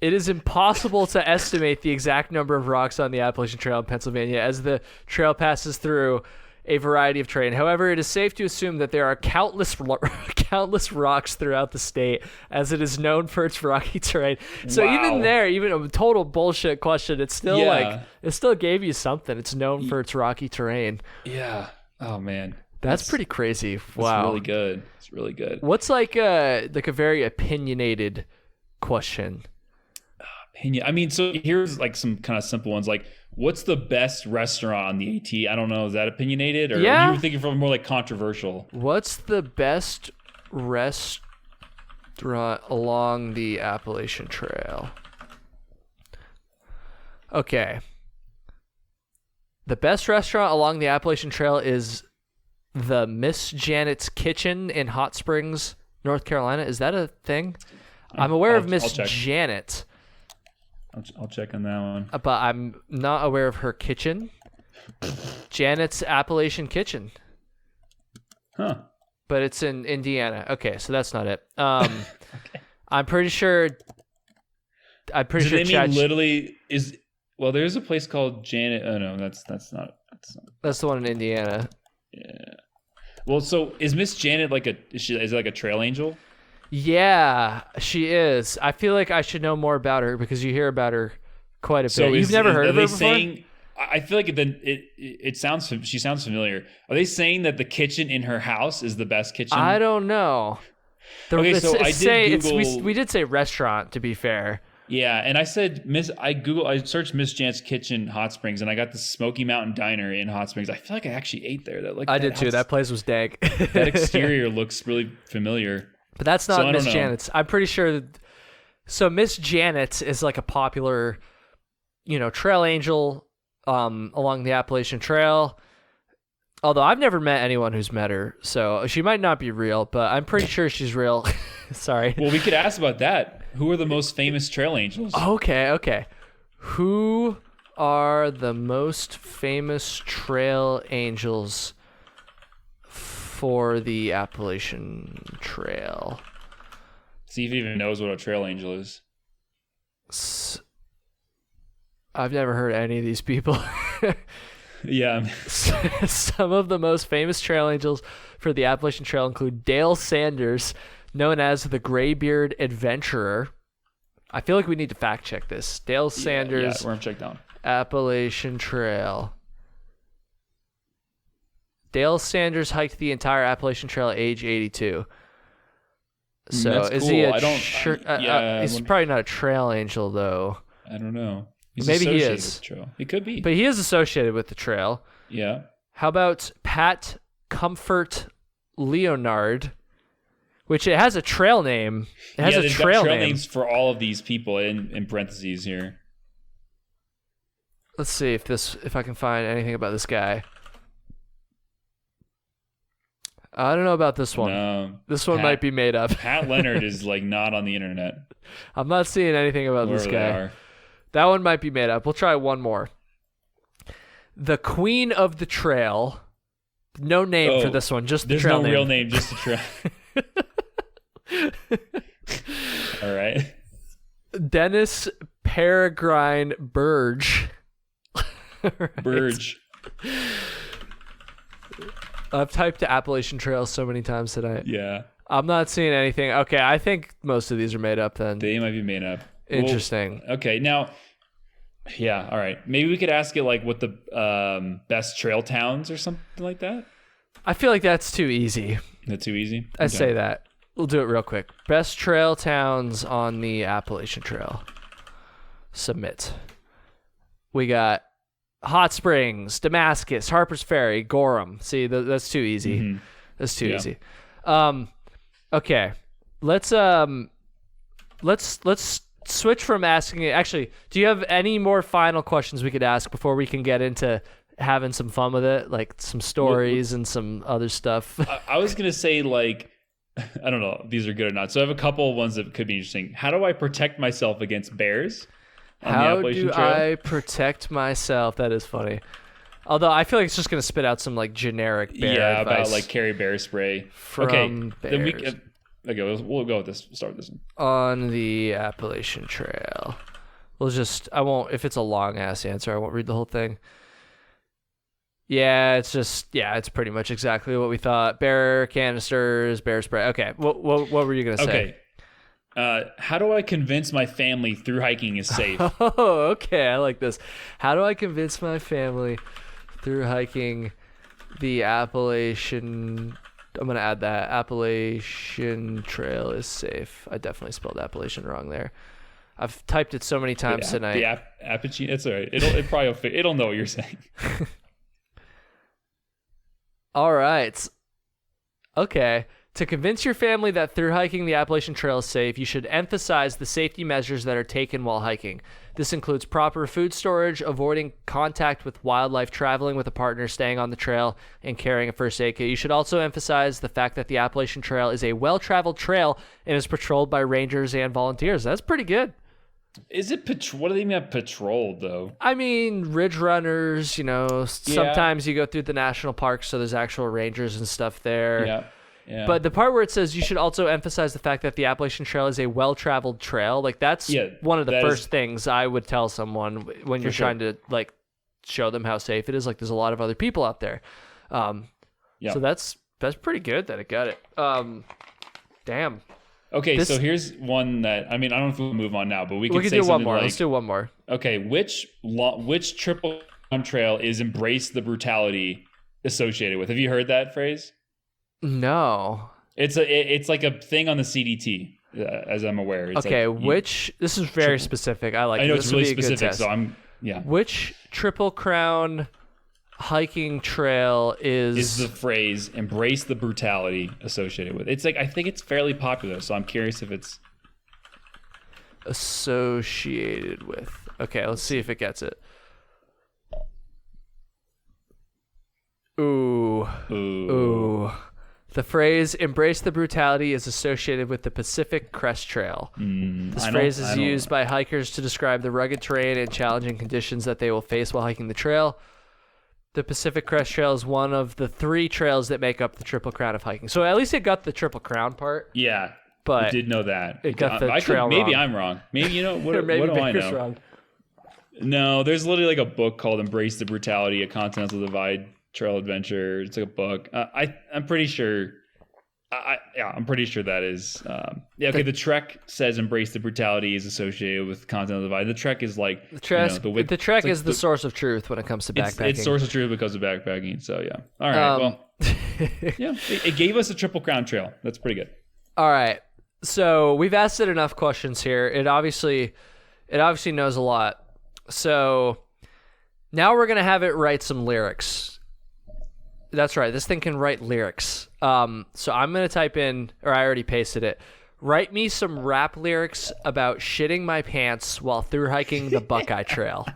It is impossible to estimate the exact number of rocks on the Appalachian Trail in Pennsylvania as the trail passes through a variety of terrain. However, it is safe to assume that there are countless rocks throughout the state, as it is known for its rocky terrain. So even a total bullshit question, it's still it still gave you something. It's known for its rocky terrain. Yeah. Oh man. That's pretty crazy. Wow. That's really good. It's really good. What's like a very opinionated question? I mean, so here's like some kind of simple ones. Like, what's the best restaurant on the AT? I don't know. Is that opinionated? Or you were thinking from more like controversial? What's the best restaurant along the Appalachian Trail? Okay. The best restaurant along the Appalachian Trail is the Miss Janet's Kitchen in Hot Springs, North Carolina. Is that a thing? I'm aware of Miss Janet. I'll check on that one. But I'm not aware of her kitchen. Janet's Appalachian Kitchen. Huh. But it's in Indiana. Okay, so that's not it. Okay. I'm pretty sure. Literally is. Well, there's a place called Janet. Oh no, that's not. That's the one in Indiana. Yeah. Well, so is Miss Janet is it like a trail angel? Yeah, she is. I feel like I should know more about her because you hear about her quite a bit. You've never heard of her before? I feel like it sounds. She sounds familiar. Are they saying that the kitchen in her house is the best kitchen? I don't know. I did Google. We did say restaurant, to be fair. Yeah, and I said I searched Miss Janet's Kitchen Hot Springs, and I got the Smoky Mountain Diner in Hot Springs. I feel like I actually ate there. I did too. That place was dank. That exterior looks really familiar. But that's not Miss Janet's. I'm pretty sure. So Miss Janet's is like a popular, trail angel along the Appalachian Trail. Although I've never met anyone who's met her, so she might not be real, but I'm pretty sure she's real. Sorry. Well, we could ask about that. Who are the most famous trail angels? Okay. Who are the most famous trail angels for the Appalachian Trail? See if he even knows what a trail angel is. I've never heard any of these people. Yeah. Some of the most famous trail angels for the Appalachian Trail include Dale Sanders, known as the Graybeard Adventurer. I feel like we need to fact check this. Dale Sanders, we're gonna check down. Appalachian Trail. Dale Sanders hiked the entire Appalachian Trail at age 82. So That's is cool. he he's probably not a trail angel though. I don't know. He's Maybe he associated is. with the trail. He could be. But he is associated with the trail. Yeah. How about Pat Comfort Leonard, which it has a trail name. It has a trail name. Names for all of these people in parentheses here. Let's see if I can find anything about this guy. I don't know about this one. No, this one might be made up. Pat Leonard is like not on the internet. I'm not seeing anything about this guy. That one might be made up. We'll try one more. The Queen of the Trail. No name for this one, just the trail name. There's no real name, just the trail. All right. Dennis Peregrine Burge. Right. Burge. I've typed Appalachian Trail so many times tonight. Yeah. I'm not seeing anything. Okay, I think most of these are made up then. They might be made up. Interesting. Well, okay, now, yeah, all right. Maybe we could ask it like what the best trail towns or something like that. I feel like that's too easy. That's too easy? I say that. We'll do it real quick. Best trail towns on the Appalachian Trail. Submit. We got Hot Springs, Damascus, Harper's Ferry, Gorham. See, that's too easy. Mm-hmm. That's too easy. Okay. Let's switch from asking it. Actually, do you have any more final questions we could ask before we can get into having some fun with it, like some stories and some other stuff? I was gonna say, like, I don't know if these are good or not. So I have a couple of ones that could be interesting. How do I protect myself against bears? How do I protect myself? That is funny. Although I feel like it's just going to spit out some like generic bear advice. About like carry bear spray. From bears. Then we'll go with this. We'll start with this one. On the Appalachian Trail. I won't, if it's a long ass answer, I won't read the whole thing. Yeah, it's pretty much exactly what we thought. Bear canisters, bear spray. Okay, what were you going to say? Okay. How do I convince my family through hiking is safe? Oh, okay. I like this. How do I convince my family through hiking the Appalachian... I'm going to add that. Appalachian Trail is safe. I definitely spelled Appalachian wrong there. I've typed it so many times tonight. The Appalachian... It's all right. It'll know what you're saying. All right. Okay. To convince your family that through hiking the Appalachian Trail is safe, you should emphasize the safety measures that are taken while hiking. This includes proper food storage, avoiding contact with wildlife, traveling with a partner, staying on the trail, and carrying a first aid kit. You should also emphasize the fact that the Appalachian Trail is a well-traveled trail and is patrolled by rangers and volunteers. That's pretty good. Is it what do they mean by patrolled, though? I mean, ridge runners, sometimes you go through the national parks, so there's actual rangers and stuff there. Yeah. Yeah. But the part where it says you should also emphasize the fact that the Appalachian Trail is a well-traveled trail, like that's one of the first things I would tell someone when you're trying to like show them how safe it is. Like there's a lot of other people out there. So that's pretty good that it got it. Damn. Okay, so here's one that I don't know if we'll move on now, but we can say do one something more. Like, let's do one more. Okay, which triple trail is embrace the brutality associated with? Have you heard that phrase? No. It's like a thing on the CDT, as I'm aware. It's okay, this is very specific. I know it's really specific, so Which Triple Crown hiking trail is the phrase embrace the brutality associated with? It's like I think it's fairly popular, so I'm curious if it's associated with. Okay, let's see if it gets it. Ooh. The phrase "embrace the brutality" is associated with the Pacific Crest Trail. This phrase is used by hikers to describe the rugged terrain and challenging conditions that they will face while hiking the trail. The Pacific Crest Trail is one of the 3 trails that make up the Triple Crown of hiking. So at least it got the Triple Crown part. Yeah, but I did know that. It got the trail maybe wrong. I'm wrong. Maybe what maybe do I Baker's know? wrong. No, there's literally like a book called "Embrace the Brutality: A Continental Divide Trail Adventure." It's like a book. I'm pretty sure. I'm pretty sure that is. Okay. The Trek says "embrace the brutality" is associated with Continental Divide. The Trek is like the Trek is the source of truth when it comes to backpacking. It's source of truth because of backpacking. So yeah. All right. Well, yeah. It gave us a Triple Crown trail. That's pretty good. All right. So we've asked it enough questions here. It obviously knows a lot. So now we're gonna have it write some lyrics. That's right. This thing can write lyrics. So I'm going to type in, or I already pasted it. Write me some rap lyrics about shitting my pants while through hiking the Buckeye Trail.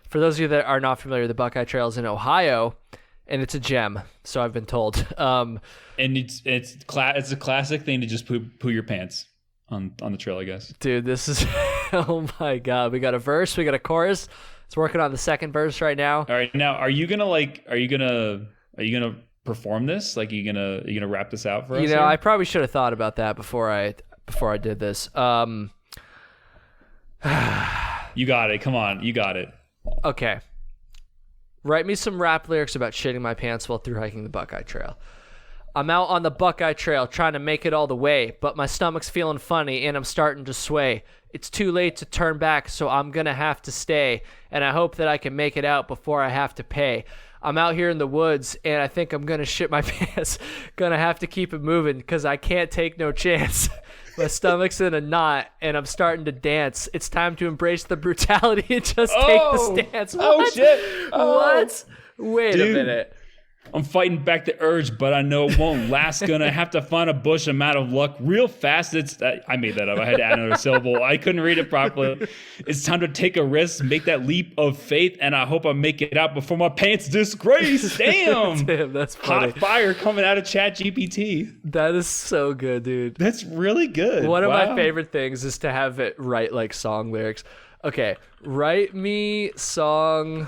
For those of you that are not familiar, the Buckeye Trail is in Ohio, and it's a gem. So I've been told. And it's a classic thing to just poo your pants on the trail, I guess. Dude, this is oh my god. We got a verse, we got a chorus. It's working on the second verse right now. All right, now are you gonna perform this? Like, are you gonna rap this out for us? Here? I probably should have thought about that before I did this. You got it. Come on, you got it. Okay. Write me some rap lyrics about shitting my pants while through hiking the Buckeye Trail. I'm out on the Buckeye Trail trying to make it all the way, but my stomach's feeling funny and I'm starting to sway. It's too late to turn back, so I'm gonna have to stay, and I hope that I can make it out before I have to pay. I'm out here in the woods, and I think I'm gonna shit my pants. Gonna have to keep it moving, because I can't take no chance. My stomach's in a knot, and I'm starting to dance. It's time to embrace the brutality and just take the stance. What? Oh, shit. What? Wait a minute. I'm fighting back the urge, but I know it won't last. Gonna have to find a bush. I'm out of luck real fast. I made that up. I had to add another syllable. I couldn't read it properly. It's time to take a risk, make that leap of faith, and I hope I make it out before my pants disgrace. Damn. Damn, that's funny. Hot fire coming out of ChatGPT. That is so good, dude. That's really good. One of my favorite things is to have it write like song lyrics. Okay, write me song.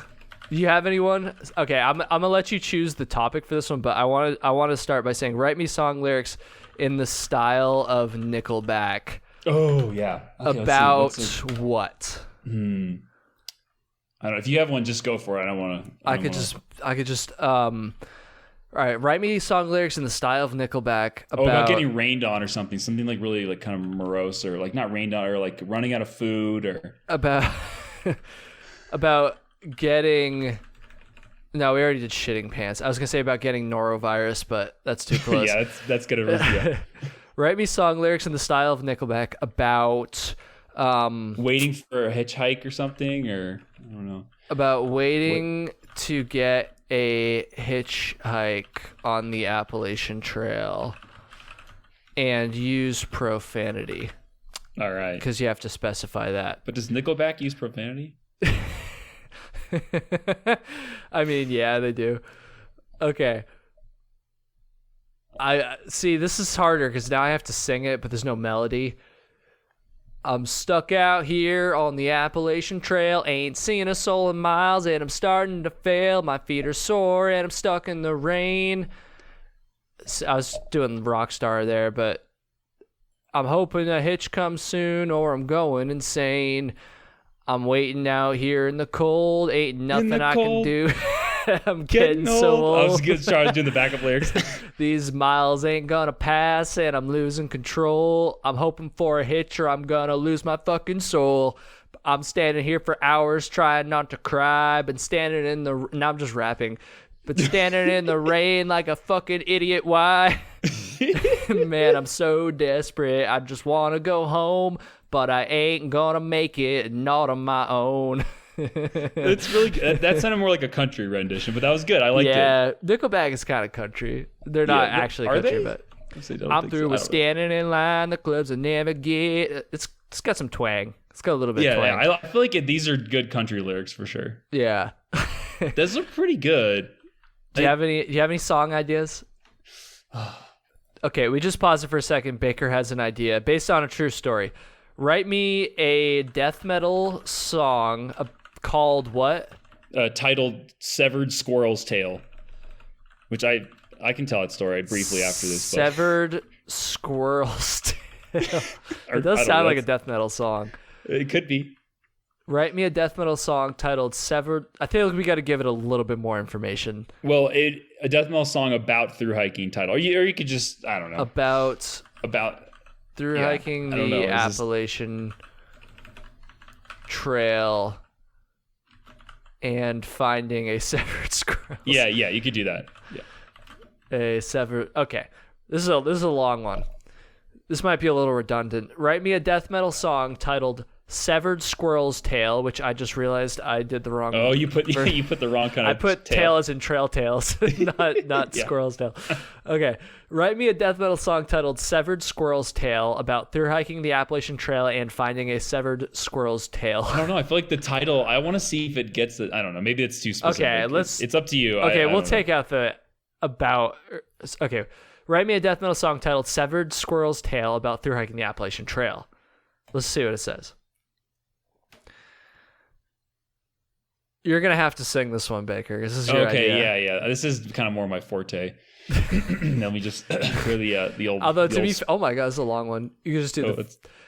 Do you have anyone? Okay, I'm gonna let you choose the topic for this one, but I want to start by saying, write me song lyrics in the style of Nickelback. Oh yeah. Okay, about what? I don't know. If you have one, just go for it. I don't want to. I could just. All right, write me song lyrics in the style of Nickelback about getting rained on or something like really like kind of morose, or like not rained on, or like running out of food, or about getting. No, we already did shitting pants. I was gonna say about getting norovirus, but that's too close. Yeah, that's gonna. Yeah. Write me song lyrics in the style of Nickelback about waiting for a hitchhike or something, or I don't know. About waiting to get a hitchhike on the Appalachian Trail and use profanity. All right. Because you have to specify that. But does Nickelback use profanity? I mean, yeah, they do. Okay. I see, this is harder because now I have to sing it, but there's no melody. I'm stuck out here on the Appalachian Trail, ain't seen a soul in miles, and I'm starting to fail. My feet are sore, and I'm stuck in the rain. I was doing Rockstar there, but I'm hoping a hitch comes soon, or I'm going insane. I'm waiting out here in the cold, ain't nothing I can do. I'm getting so old. I was going to start doing the backup lyrics. These miles ain't gonna pass, and I'm losing control. I'm hoping for a hitch, or I'm gonna lose my fucking soul. I'm standing here for hours trying not to cry, but standing in the... Now I'm just rapping. But standing in the rain like a fucking idiot, why? Man, I'm so desperate. I just want to go home, but I ain't gonna make it, not on my own. It's really good. That sounded more like a country rendition, but that was good. I liked it. Yeah, Nickelback is kind of country. They're not actually country, but I'm through with standing in line. The clubs I never get. It's got some twang. It's got a little bit of twang. Yeah, I feel like these are good country lyrics for sure. Yeah. Those are pretty good. Do you have any song ideas? Okay, we just pause it for a second. Baker has an idea based on a true story. Write me a death metal song called what? Titled "Severed Squirrel's Tail," which I can tell that story briefly after this. Severed Squirrel's Tail. It does sound like a death metal song. It could be. Write me a death metal song titled "Severed." I think we got to give it a little bit more information. Well, a death metal song about through hiking title, or you could just, I don't know, about through hiking the Appalachian Trail and finding a severed squirrel. Yeah, you could do that. Yeah. A severed. Okay, this is a long one. This might be a little redundant. Write me a death metal song titled "Severed Squirrel's Tail," which I just realized I did the wrong. Oh, you put the wrong kind of. I put tail as in trail tales, not squirrel's tail. Okay, write me a death metal song titled "Severed Squirrel's Tail" about through hiking the Appalachian Trail and finding a severed squirrel's tail. I don't know. I feel like the title. I want to see if it gets it. I don't know. Maybe it's too specific. Okay, it's up to you. Okay, we'll take out the about. Okay, write me a death metal song titled "Severed Squirrel's Tail" about through hiking the Appalachian Trail. Let's see what it says. You're going to have to sing this one, Baker. This is your idea. Yeah. This is kind of more my forte. Let me just hear the old... Although, oh my God, it's a long one. You can just do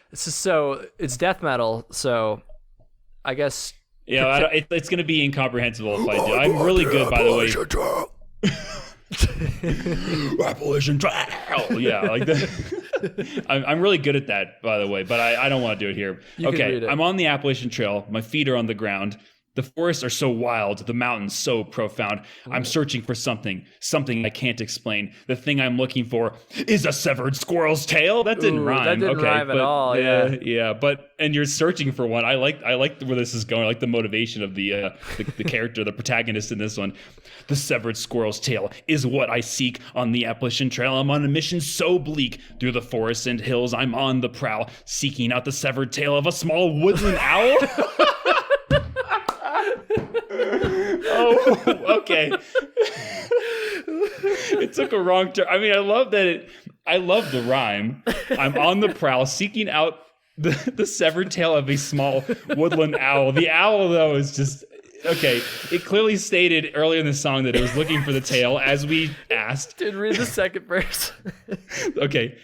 it's death metal, so I guess... Yeah, it's going to be incomprehensible if I do. I'm really good, by the way. Appalachian Trail. Yeah, like that. I'm really good at that, by the way, but I don't want to do it here. Okay, I'm on the Appalachian Trail. My feet are on the ground. The forests are so wild, the mountains so profound. I'm searching for something I can't explain. The thing I'm looking for is a severed squirrel's tail. That didn't rhyme. That didn't rhyme at all. Yeah. And you're searching for one. I like where this is going. I like the motivation of the character, the protagonist in this one. The severed squirrel's tail is what I seek on the Appalachian Trail. I'm on a mission so bleak through the forests and hills. I'm on the prowl, seeking out the severed tail of a small woodland owl. Oh, okay. It took a wrong turn. I mean, I love the rhyme. I'm on the prowl, seeking out the severed tail of a small woodland owl. The owl, though, is just... Okay, it clearly stated earlier in the song that it was looking for the tail, as we asked. Did read the second verse. Okay.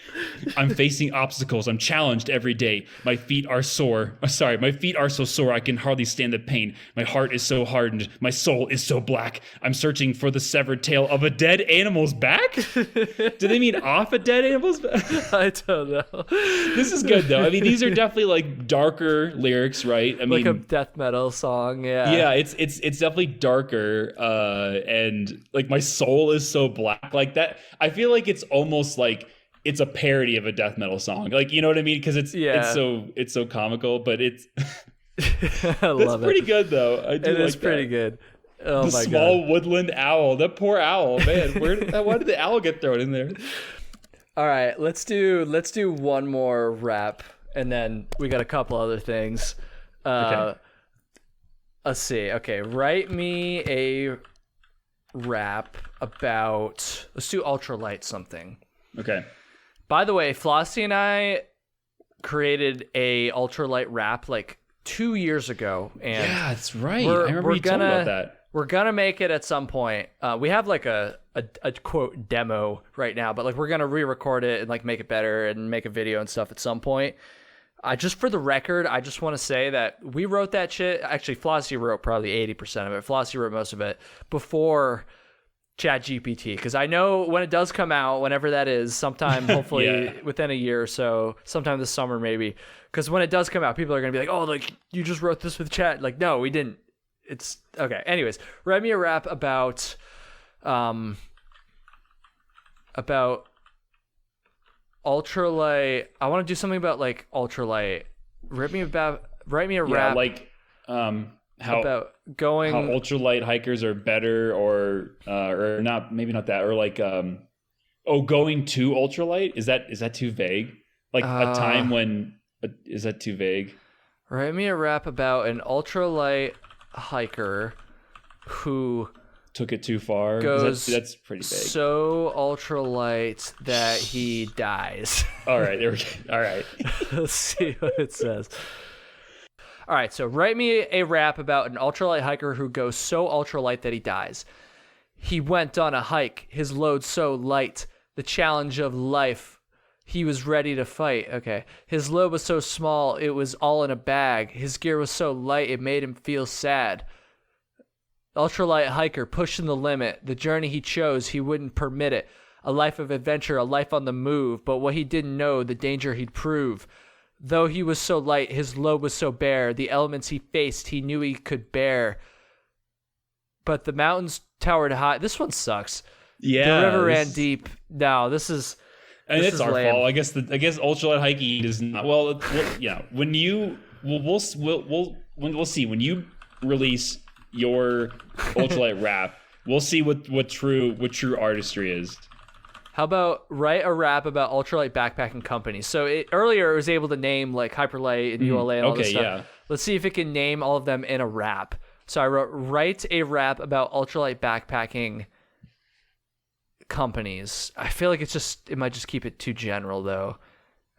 I'm facing obstacles. I'm challenged every day. My feet are sore. My feet are so sore I can hardly stand the pain. My heart is so hardened. My soul is so black. I'm searching for the severed tail of a dead animal's back? Do they mean off a dead animal's back? I don't know. This is good, though. I mean, these are definitely like darker lyrics, right? I mean, like a death metal song, yeah. Yeah, it's definitely darker, and like my soul is so black, like that. I feel like it's almost like it's a parody of a death metal song, like, you know what I mean? Because it's so comical, but it's I love pretty good though. It is pretty good. Oh my God, the small woodland owl, that poor owl, man. Why did the owl get thrown in there? All right, let's do one more rap, and then we got a couple other things. Okay. Let's see. Okay, write me a rap about... Let's do Ultralight something. Okay. By the way, Flossie and I created a Ultralight rap like 2 years ago. And yeah, that's right. I remember you told me about that. We're going to make it at some point. We have like a quote demo right now, but like we're going to re-record it and like make it better and make a video and stuff at some point. Just for the record, I just want to say that we wrote that shit. Actually, Flossie wrote probably 80% of it. Flossie wrote most of it before ChatGPT, because I know when it does come out, whenever that is, sometime hopefully within a year or so, sometime this summer maybe. Because when it does come out, people are going to be like, oh, like you just wrote this with Chat. Like, no, we didn't. It's okay. Anyways, write me a rap about Ultralight. I want to do something about like Ultralight. Write me a rap. Like how about going how ultralight hikers are better, or not, maybe not that, or like going to ultralight. Is that too vague? Like a time when is that too vague? Write me a rap about an ultralight hiker who took it too far. Goes That's pretty big. So ultralight that he dies. All right, there we go. All right. Let's see what it says. All right, so write me a rap about an ultralight hiker who goes so ultralight that he dies. He went on a hike, his load so light, the challenge of life, he was ready to fight. Okay. His load was so small, it was all in a bag. His gear was so light, it made him feel sad. Ultralight hiker pushing the limit. The journey he chose, he wouldn't permit it. A life of adventure, a life on the move. But what he didn't know, the danger he'd prove. Though he was so light, his load was so bare. The elements he faced, he knew he could bear. But the mountains towered high. This one sucks. Yeah. The river ran deep. No, this is. And it's our fault. I guess ultralight hiking is not. Well, yeah. When you we'll see when you release your ultralight rap, we'll see what true artistry is. How about write a rap about ultralight backpacking companies? So earlier it was able to name like Hyperlight and ULA and all this stuff. Yeah. Let's see if it can name all of them in a rap. So I wrote, write a rap about ultralight backpacking companies. I feel like it might just keep it too general though.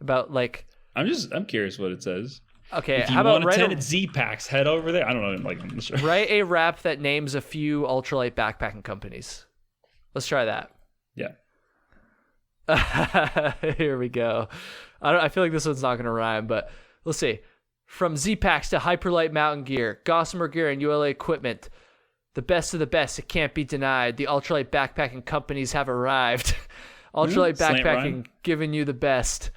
About like I'm curious what it says. Okay, if you how about want attended Z-Packs, head over there. I don't know, like I'm sure. Write a rap that names a few ultralight backpacking companies. Let's try that. Yeah. Here we go. I feel like this one's not going to rhyme, but let's see. From Z-Packs to Hyperlight mountain gear, Gossamer gear and ULA equipment, the best of the best, it can't be denied. The ultralight backpacking companies have arrived. Ultralight backpacking giving you the best.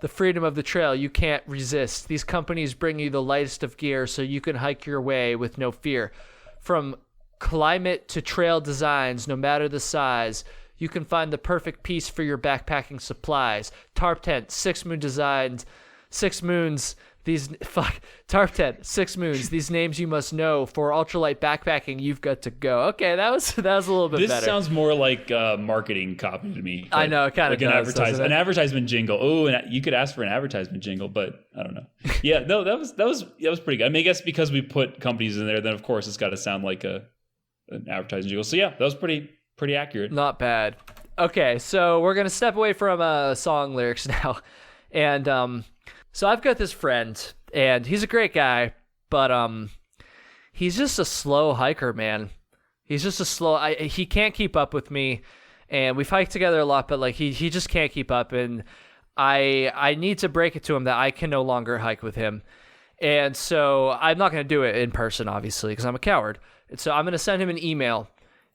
The freedom of the trail you can't resist. These companies bring you the lightest of gear so you can hike your way with no fear. From climate to trail designs, no matter the size, you can find the perfect piece for your backpacking supplies. Tarp tent, 6 moon designs, 6 moons. Tarp tent, 6 moons. These names you must know. For ultralight backpacking, you've got to go. Okay, that was a little bit better. This sounds more like marketing copy to me. I know, it kind of like does, an advertisement jingle. Oh, and you could ask for an advertisement jingle, but I don't know. Yeah, no, that was pretty good. I mean, I guess because we put companies in there, then of course it's got to sound like an advertising jingle. So yeah, that was pretty accurate. Not bad. Okay, so we're gonna step away from song lyrics now, and so I've got this friend, and he's a great guy, but he's just a slow hiker, man. He's just he can't keep up with me, and we've hiked together a lot, but like he just can't keep up, and I need to break it to him that I can no longer hike with him. And so I'm not going to do it in person, obviously, because I'm a coward. And so I'm going to send him an email.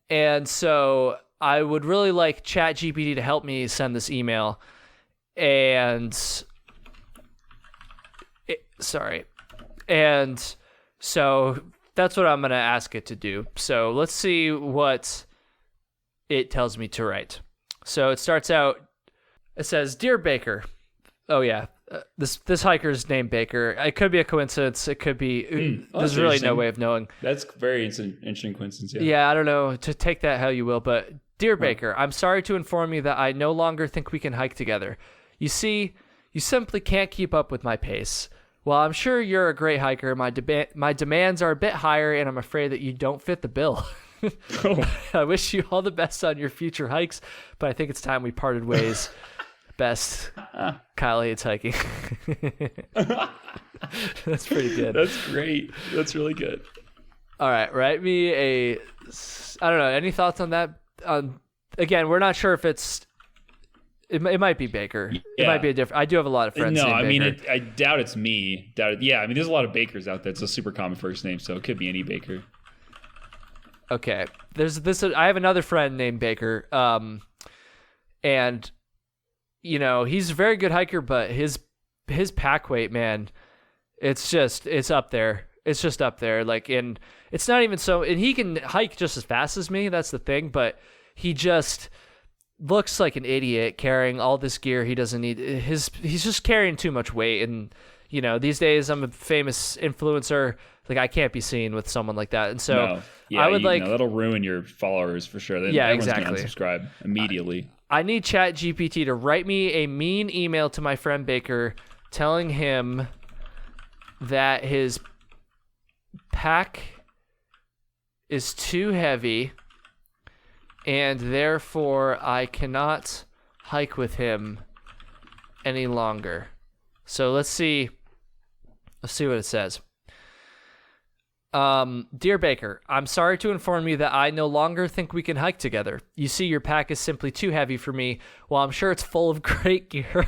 And so I would really like ChatGPT to help me send this email. And so that's what I'm going to ask it to do. So let's see what it tells me to write. So it starts out, it says, "Dear Baker." Oh yeah, this hiker's named Baker. It could be a coincidence. It could be, there's really no way of knowing. That's very interesting coincidence. Yeah, I don't know, to take that how you will, but "Dear Baker, I'm sorry to inform you that I no longer think we can hike together. You see, you simply can't keep up with my pace. While I'm sure you're a great hiker, my demands are a bit higher, and I'm afraid that you don't fit the bill. I wish you all the best on your future hikes, but I think it's time we parted ways. Best, Kyle hates hiking." That's pretty good. That's great. That's really good. All right, write me I don't know, any thoughts on that? Again, we're not sure if it might be Baker. Yeah. It might be a different. I do have a lot of friends named Baker. I mean, I doubt it's me. Yeah, I mean, there's a lot of Bakers out there. It's a super common first name, so it could be any Baker. Okay, there's this. I have another friend named Baker, and you know, he's a very good hiker, but his pack weight, man, it's up there. It's just up there. Like, and it's not even so. And he can hike just as fast as me. That's the thing, but he just looks like an idiot carrying all this gear he doesn't need. He's just carrying too much weight, and you know, these days I'm a famous influencer. Like, I can't be seen with someone like that, and so I would that'll ruin your followers for sure. Then everyone's gonna unsubscribe immediately. I need ChatGPT to write me a mean email to my friend Baker, telling him that his pack is too heavy and therefore I cannot hike with him any longer. So let's see what it says. Dear Baker, I'm sorry to inform you that I no longer think we can hike together. You see, your pack is simply too heavy for me. While I'm sure it's full of great gear,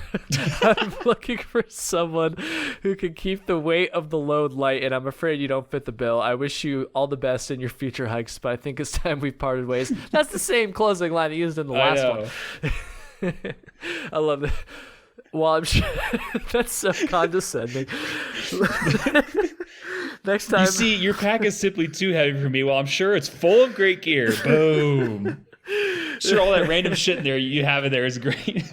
I'm looking for someone who can keep the weight of the load light, and I'm afraid you don't fit the bill. I wish you all the best in your future hikes, but I think it's time we parted ways. That's the same closing line he used in the last one. I love it. Well, I'm sure that's so condescending. Next time, you see, your pack is simply too heavy for me. Well, I'm sure it's full of great gear. Boom. Sure, all that random shit in there you have in there is great.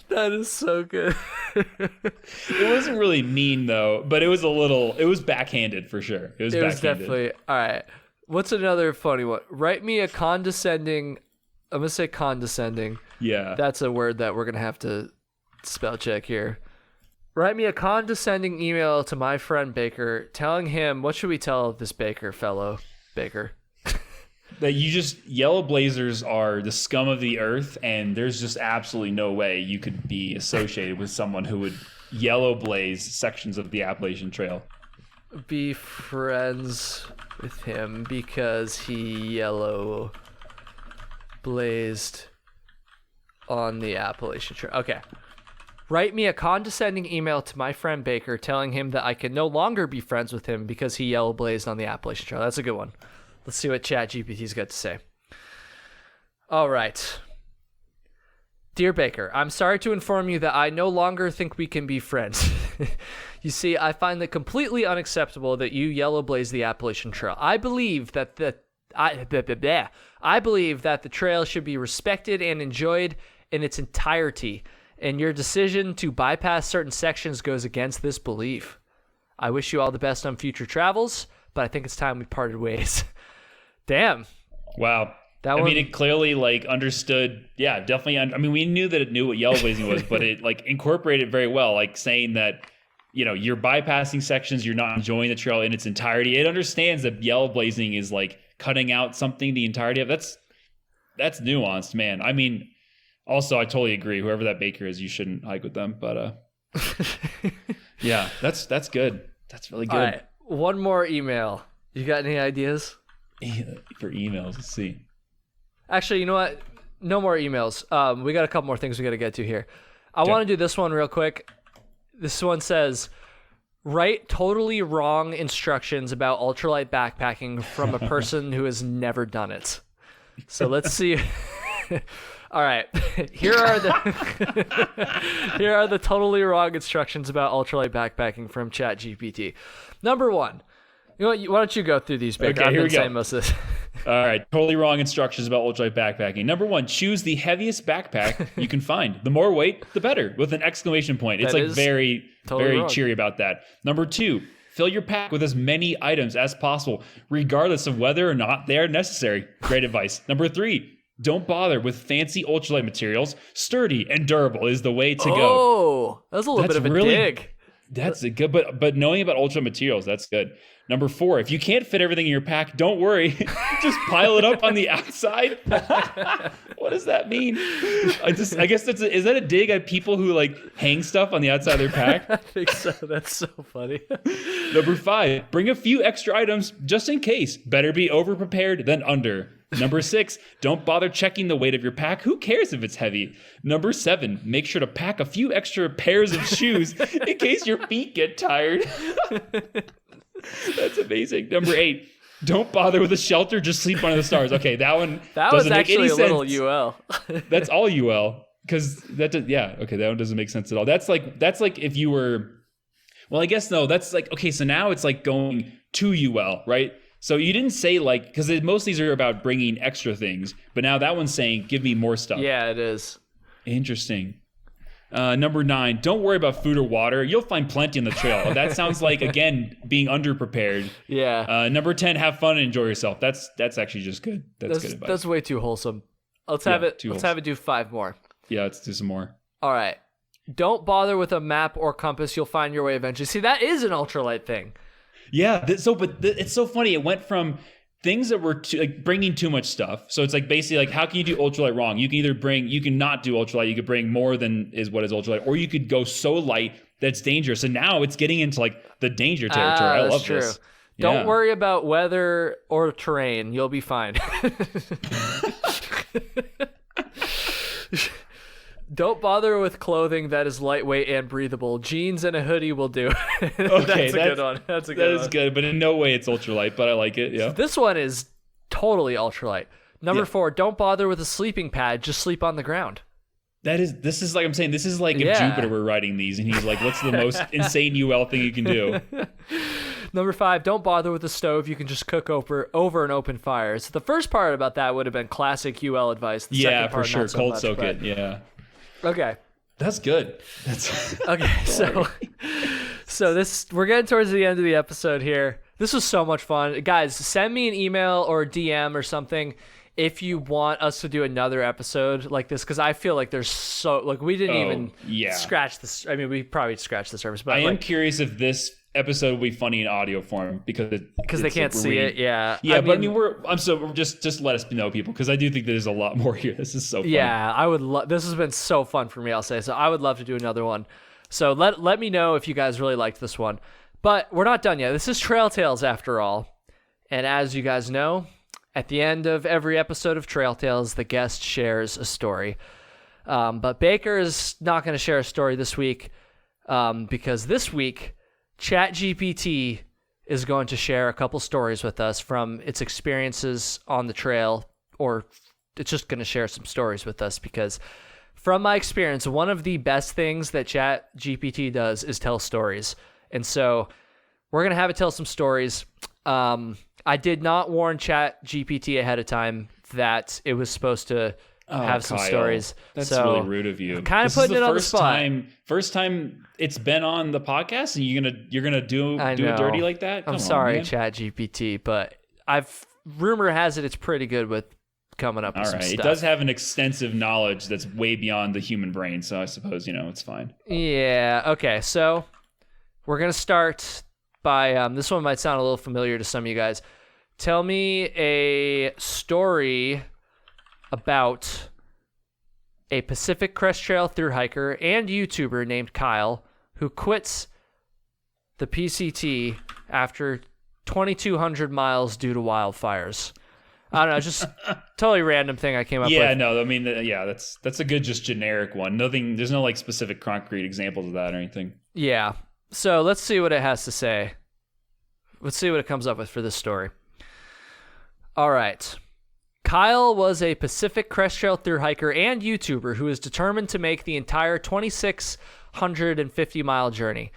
That is so good. It wasn't really mean though, but it was backhanded for sure. It was definitely. All right. What's another funny one? Write me a condescending. I'm gonna say condescending. Yeah. That's a word that we're gonna have to spell check here. Write me a condescending email to my friend Baker, telling him, what should we tell this fellow Baker? That yellow blazers are the scum of the earth, and there's just absolutely no way you could be associated with someone who would yellow blaze sections of the Appalachian Trail. Be friends with him because he yellow blazed on the Appalachian Trail. Okay. Write me a condescending email to my friend Baker telling him that I can no longer be friends with him because he yellow blazed on the Appalachian Trail. That's a good one. Let's see what ChatGPT's got to say. All right. Dear Baker, I'm sorry to inform you that I no longer think we can be friends. You see, I find it completely unacceptable that you yellow blaze the Appalachian Trail. I believe that the trail should be respected and enjoyed in its entirety, and your decision to bypass certain sections goes against this belief. I wish you all the best on future travels, but I think it's time we parted ways. Damn. Wow. I mean, it clearly understood. Yeah, definitely. We knew that it knew what yellow blazing was, but it incorporated very well, saying that, you're bypassing sections, you're not enjoying the trail in its entirety. It understands that yellow blazing is cutting out something the entirety of. That's nuanced, man. Also, I totally agree. Whoever that Baker is, you shouldn't hike with them. But yeah, that's good. That's really good. All right, one more email. You got any ideas? For emails, let's see. Actually, you know what? No more emails. We got a couple more things we got to get to here. I want to do this one real quick. This one says, write totally wrong instructions about ultralight backpacking from a person who has never done it. So let's see. All right, here are the totally wrong instructions about ultralight backpacking from ChatGPT. Number one, why don't you go through these, Baker? Okay, I've been saying most of this. All right, totally wrong instructions about ultralight backpacking. Number one, choose the heaviest backpack you can find. The more weight, the better, with an exclamation point. It's very wrong. Cheery about that. Number two, fill your pack with as many items as possible, regardless of whether or not they are necessary. Great advice. Number three, don't bother with fancy ultralight materials. Sturdy and durable is the way to go. Oh, that's a little bit of a dig. That's a good, but knowing about ultra materials, that's good. Number four, if you can't fit everything in your pack, don't worry. Just pile it up on the outside. What does that mean? I guess is that a dig at people who hang stuff on the outside of their pack? I think so. That's so funny. Number five, bring a few extra items just in case. Better be over prepared than under. Number six, don't bother checking the weight of your pack. Who cares if it's heavy? Number seven, make sure to pack a few extra pairs of shoes in case your feet get tired. That's amazing. Number eight, don't bother with a shelter. Just sleep under the stars. Okay, that one was actually a little UL. That's all UL because that one doesn't make sense at all. That's like if you were, well, I guess no. That's okay. So now it's going to UL, right? So you didn't say because most of these are about bringing extra things, but now that one's saying give me more stuff. Yeah, it is. Interesting. Number 9, don't worry about food or water. You'll find plenty on the trail. That sounds like, again, being underprepared. Yeah. Number 10, have fun and enjoy yourself. That's actually just good. That's good advice. That's way too wholesome. Let's have it do 5 more. Yeah, let's do some more. All right. Don't bother with a map or compass. You'll find your way eventually. See, that is an ultralight thing. Yeah. But it's so funny. It went from things that were like bringing too much stuff. So it's like basically like, how can you do ultralight wrong? You can not do ultralight. You could bring more than what is ultralight, or you could go so light that's dangerous. So now it's getting into like the danger territory. I love true. this. Don't worry about weather or terrain. You'll be fine. Don't bother with clothing that is lightweight and breathable. Jeans and a hoodie will do. Okay, that's a good one. That's a good one. That is good, but in no way it's ultralight, but I like it. Yeah. So this one is totally ultralight. Number 4, don't bother with a sleeping pad. Just sleep on the ground. This is like I'm saying, this is like if Jupiter were writing these and he's like, what's the most insane UL thing you can do? Number 5, don't bother with a stove. You can just cook over an open fire. So the first part about that would have been classic UL advice. The second part, for sure. not so Cold much, soak it. Yeah. Okay. That's good. That's okay. So this, we're getting towards the end of the episode here. This was so much fun. Guys, send me an email or a DM or something if you want us to do another episode like this, because I feel like there's we didn't even scratch this. I mean, we probably scratched the surface, but I am curious if this episode will be funny in audio form because they can't see it. Yeah. But I mean, we're just let us know, people, because I do think there's a lot more here. This is so fun. Yeah, I would this has been so fun for me, I'll say. So I would love to do another one. So let me know if you guys really liked this one. But we're not done yet. This is Trail Tales after all. And as you guys know, at the end of every episode of Trail Tales, the guest shares a story. But Baker is not going to share a story this week because this week, ChatGPT is going to share a couple stories with us from its experiences on the trail, or it's just going to share some stories with us because from my experience, one of the best things that ChatGPT does is tell stories. And so we're going to have it tell some stories. I did not warn ChatGPT ahead of time that it was supposed to have some stories. That's really rude of you. Kind of putting it on the spot. First time it's been on the podcast, and you're gonna do it dirty like that? I'm sorry, ChatGPT, but rumor has it it's pretty good with coming up with some stuff. It does have an extensive knowledge that's way beyond the human brain, so I suppose it's fine. Yeah. Okay. So we're gonna start by this one might sound a little familiar to some of you guys. Tell me a story about a Pacific Crest Trail thru hiker and YouTuber named Kyle who quits the PCT after 2,200 miles due to wildfires. I don't know, just totally random thing I came up with. Yeah, no, I mean, that's a good, just generic one. Nothing, there's no like specific concrete examples of that or anything. Yeah. So let's see what it has to say. Let's see what it comes up with for this story. All right. Kyle was a Pacific Crest Trail thru hiker and YouTuber who was determined to make the entire 2,650-mile journey.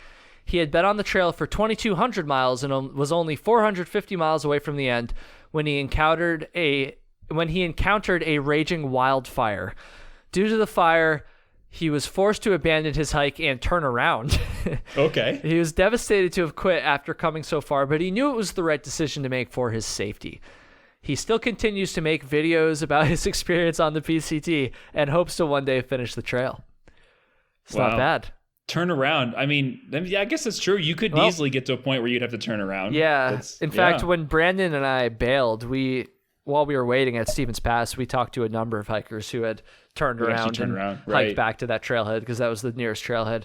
He had been on the trail for 2,200 miles and was only 450 miles away from the end when he encountered a raging wildfire. Due to the fire, he was forced to abandon his hike and turn around. Okay. He was devastated to have quit after coming so far, but he knew it was the right decision to make for his safety. He still continues to make videos about his experience on the PCT and hopes to one day finish the trail. It's not bad. Turn around. I mean, I guess that's true. You could easily get to a point where you'd have to turn around. Yeah. In fact, when Brandon and I bailed, while we were waiting at Stevens Pass, we talked to a number of hikers who had turned around and hiked back to that trailhead because that was the nearest trailhead.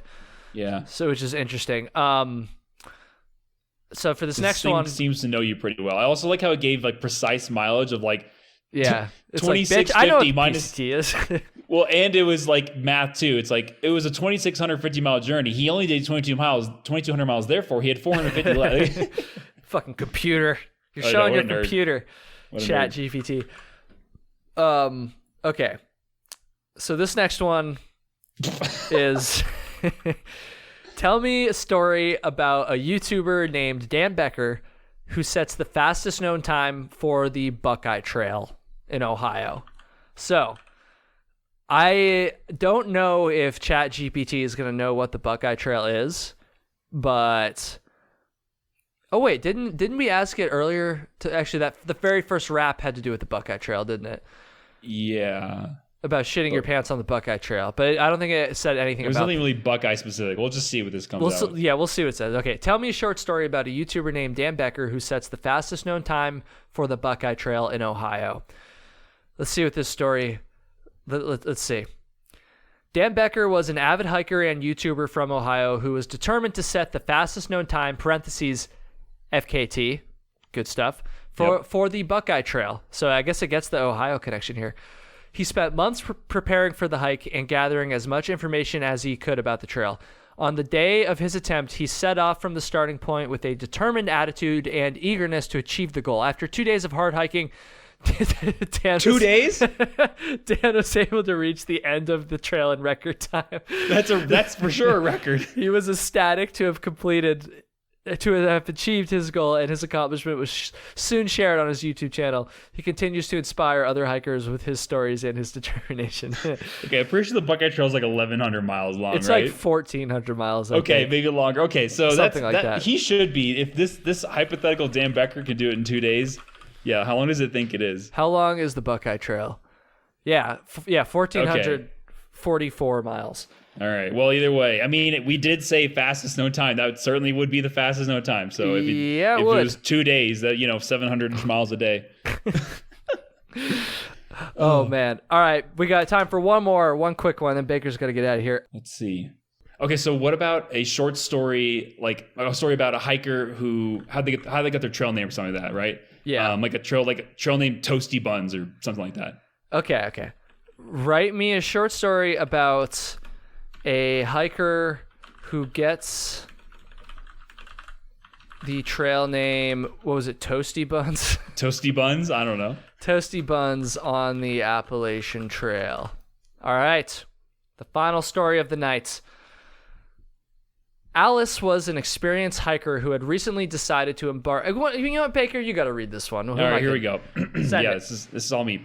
Yeah. So which is interesting. So for this next one, seems to know you pretty well. I also like how it gave like precise mileage of like it's 2650 like, I know what minus PCT is. Well, and it was like math too. It's like it was a 2,650 mile journey. He only did 2,200 miles. Therefore, he had 450 left. Fucking computer! You're showing your computer. ChatGPT. Okay. So this next one is. Tell me a story about a YouTuber named Dan Becker who sets the fastest known time for the Buckeye Trail in Ohio. So, I don't know if ChatGPT is going to know what the Buckeye Trail is, but oh wait, didn't we ask it earlier? To actually, that the very first rap had to do with the Buckeye Trail, didn't it? Yeah. about shitting your pants on the Buckeye Trail, but I don't think it said anything There's about... nothing really Buckeye specific. We'll just see what this comes out with. Yeah, we'll see what it says. Okay, tell me a short story about a YouTuber named Dan Becker who sets the fastest known time for the Buckeye Trail in Ohio. Let's see what this story... Let's see. Dan Becker was an avid hiker and YouTuber from Ohio who was determined to set the fastest known time, parentheses, FKT, good stuff, for the Buckeye Trail. So I guess it gets the Ohio connection here. He spent months preparing for the hike and gathering as much information as he could about the trail. On the day of his attempt, he set off from the starting point with a determined attitude and eagerness to achieve the goal. After 2 days of hard hiking, Dan 2 days? Dan was able to reach the end of the trail in record time. That's for sure a record. He was ecstatic to have achieved his goal, and his accomplishment was soon shared on his YouTube channel. He continues to inspire other hikers with his stories and his determination. Okay, I'm pretty sure the Buckeye Trail is like 1,100 miles long, it's right? like 1,400 miles. Okay, maybe longer. Okay, so something like that. He should be, if this hypothetical Dan Becker can do it in 2 days, yeah, how long does it think it is? How long is the Buckeye Trail? Yeah, 1,444 miles. All right. Well, either way, I mean, we did say fastest known time. That certainly would be the fastest known time. So if it was 2 days, that 700 miles a day. Oh man! All right, we got time for one quick one, and Baker's got to get out of here. Let's see. Okay, so what about a short story, like a story about a hiker who how they got their trail name or something like that, right? Yeah. Like a trail named Toasty Buns or something like that. Okay. Write me a short story about a hiker who gets the trail name, what was it, Toasty Buns? Toasty Buns? I don't know. Toasty Buns on the Appalachian Trail. All right. The final story of the night. Alice was an experienced hiker who had recently decided to embark... You know what, Baker? You got to read this one. All right, here we go. This is all me.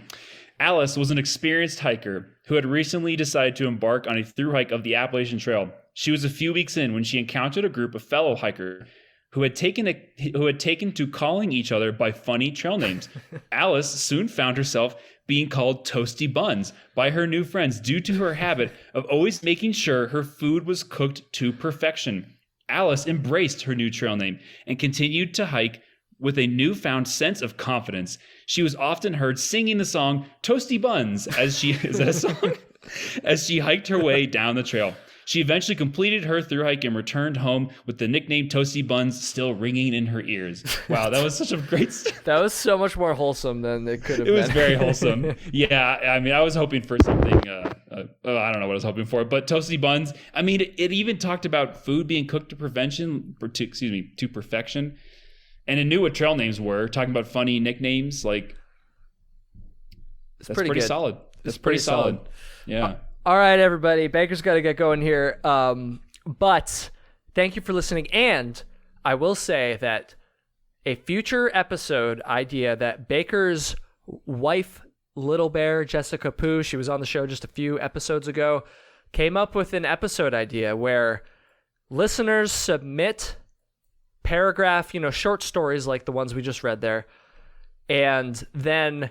Alice was an experienced hiker who had recently decided to embark on a thru hike of the Appalachian Trail. She was a few weeks in when she encountered a group of fellow hikers who had taken to calling each other by funny trail names. Alice soon found herself being called Toasty Buns by her new friends due to her habit of always making sure her food was cooked to perfection. Alice embraced her new trail name and continued to hike with a newfound sense of confidence. She was often heard singing the song Toasty Buns as she hiked her way down the trail. She eventually completed her thru hike and returned home with the nickname Toasty Buns still ringing in her ears. Wow, that was such a great story. That was so much more wholesome than it could have been. It was very wholesome. Yeah, I mean, I was hoping for something, I don't know what I was hoping for, but Toasty Buns, I mean, it even talked about food being cooked to perfection. And it knew what trail names were, talking about funny nicknames. Like, that's pretty solid. That's pretty solid. Yeah. All right, everybody. Baker's got to get going here. But thank you for listening. And I will say that a future episode idea that Baker's wife, Little Bear, Jessica Pooh, she was on the show just a few episodes ago, came up with an episode idea where listeners submit paragraph, short stories like the ones we just read there. And then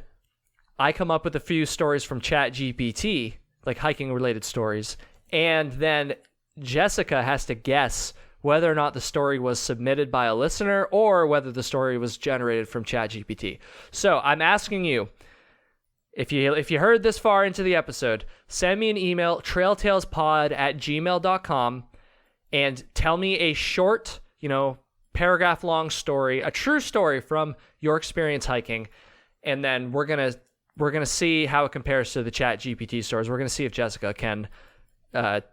I come up with a few stories from ChatGPT, like hiking related stories. And then Jessica has to guess whether or not the story was submitted by a listener or whether the story was generated from ChatGPT. So I'm asking you, if you heard this far into the episode, send me an email, trailtalespod@gmail.com, and tell me a short, paragraph long story, a true story from your experience hiking. And then we're going to see how it compares to the ChatGPT stories. We're going to see if Jessica can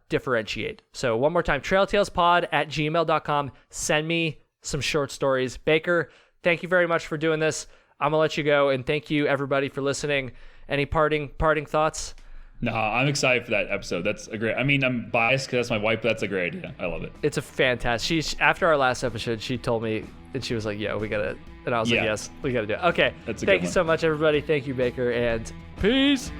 differentiate. So one more time, trailtalespod@gmail.com. Send me some short stories. Baker, thank you very much for doing this. I'm going to let you go, and thank you, everybody, for listening. Any parting thoughts? No, I'm excited for that episode. That's a great... I mean, I'm biased because that's my wife, but that's a great idea. I love it. It's a fantastic... After our last episode, she told me, and she was like, yeah, we got to... And I was like, yes, we got to do it. Okay. Thank you so much, everybody. Thank you, Baker, and peace.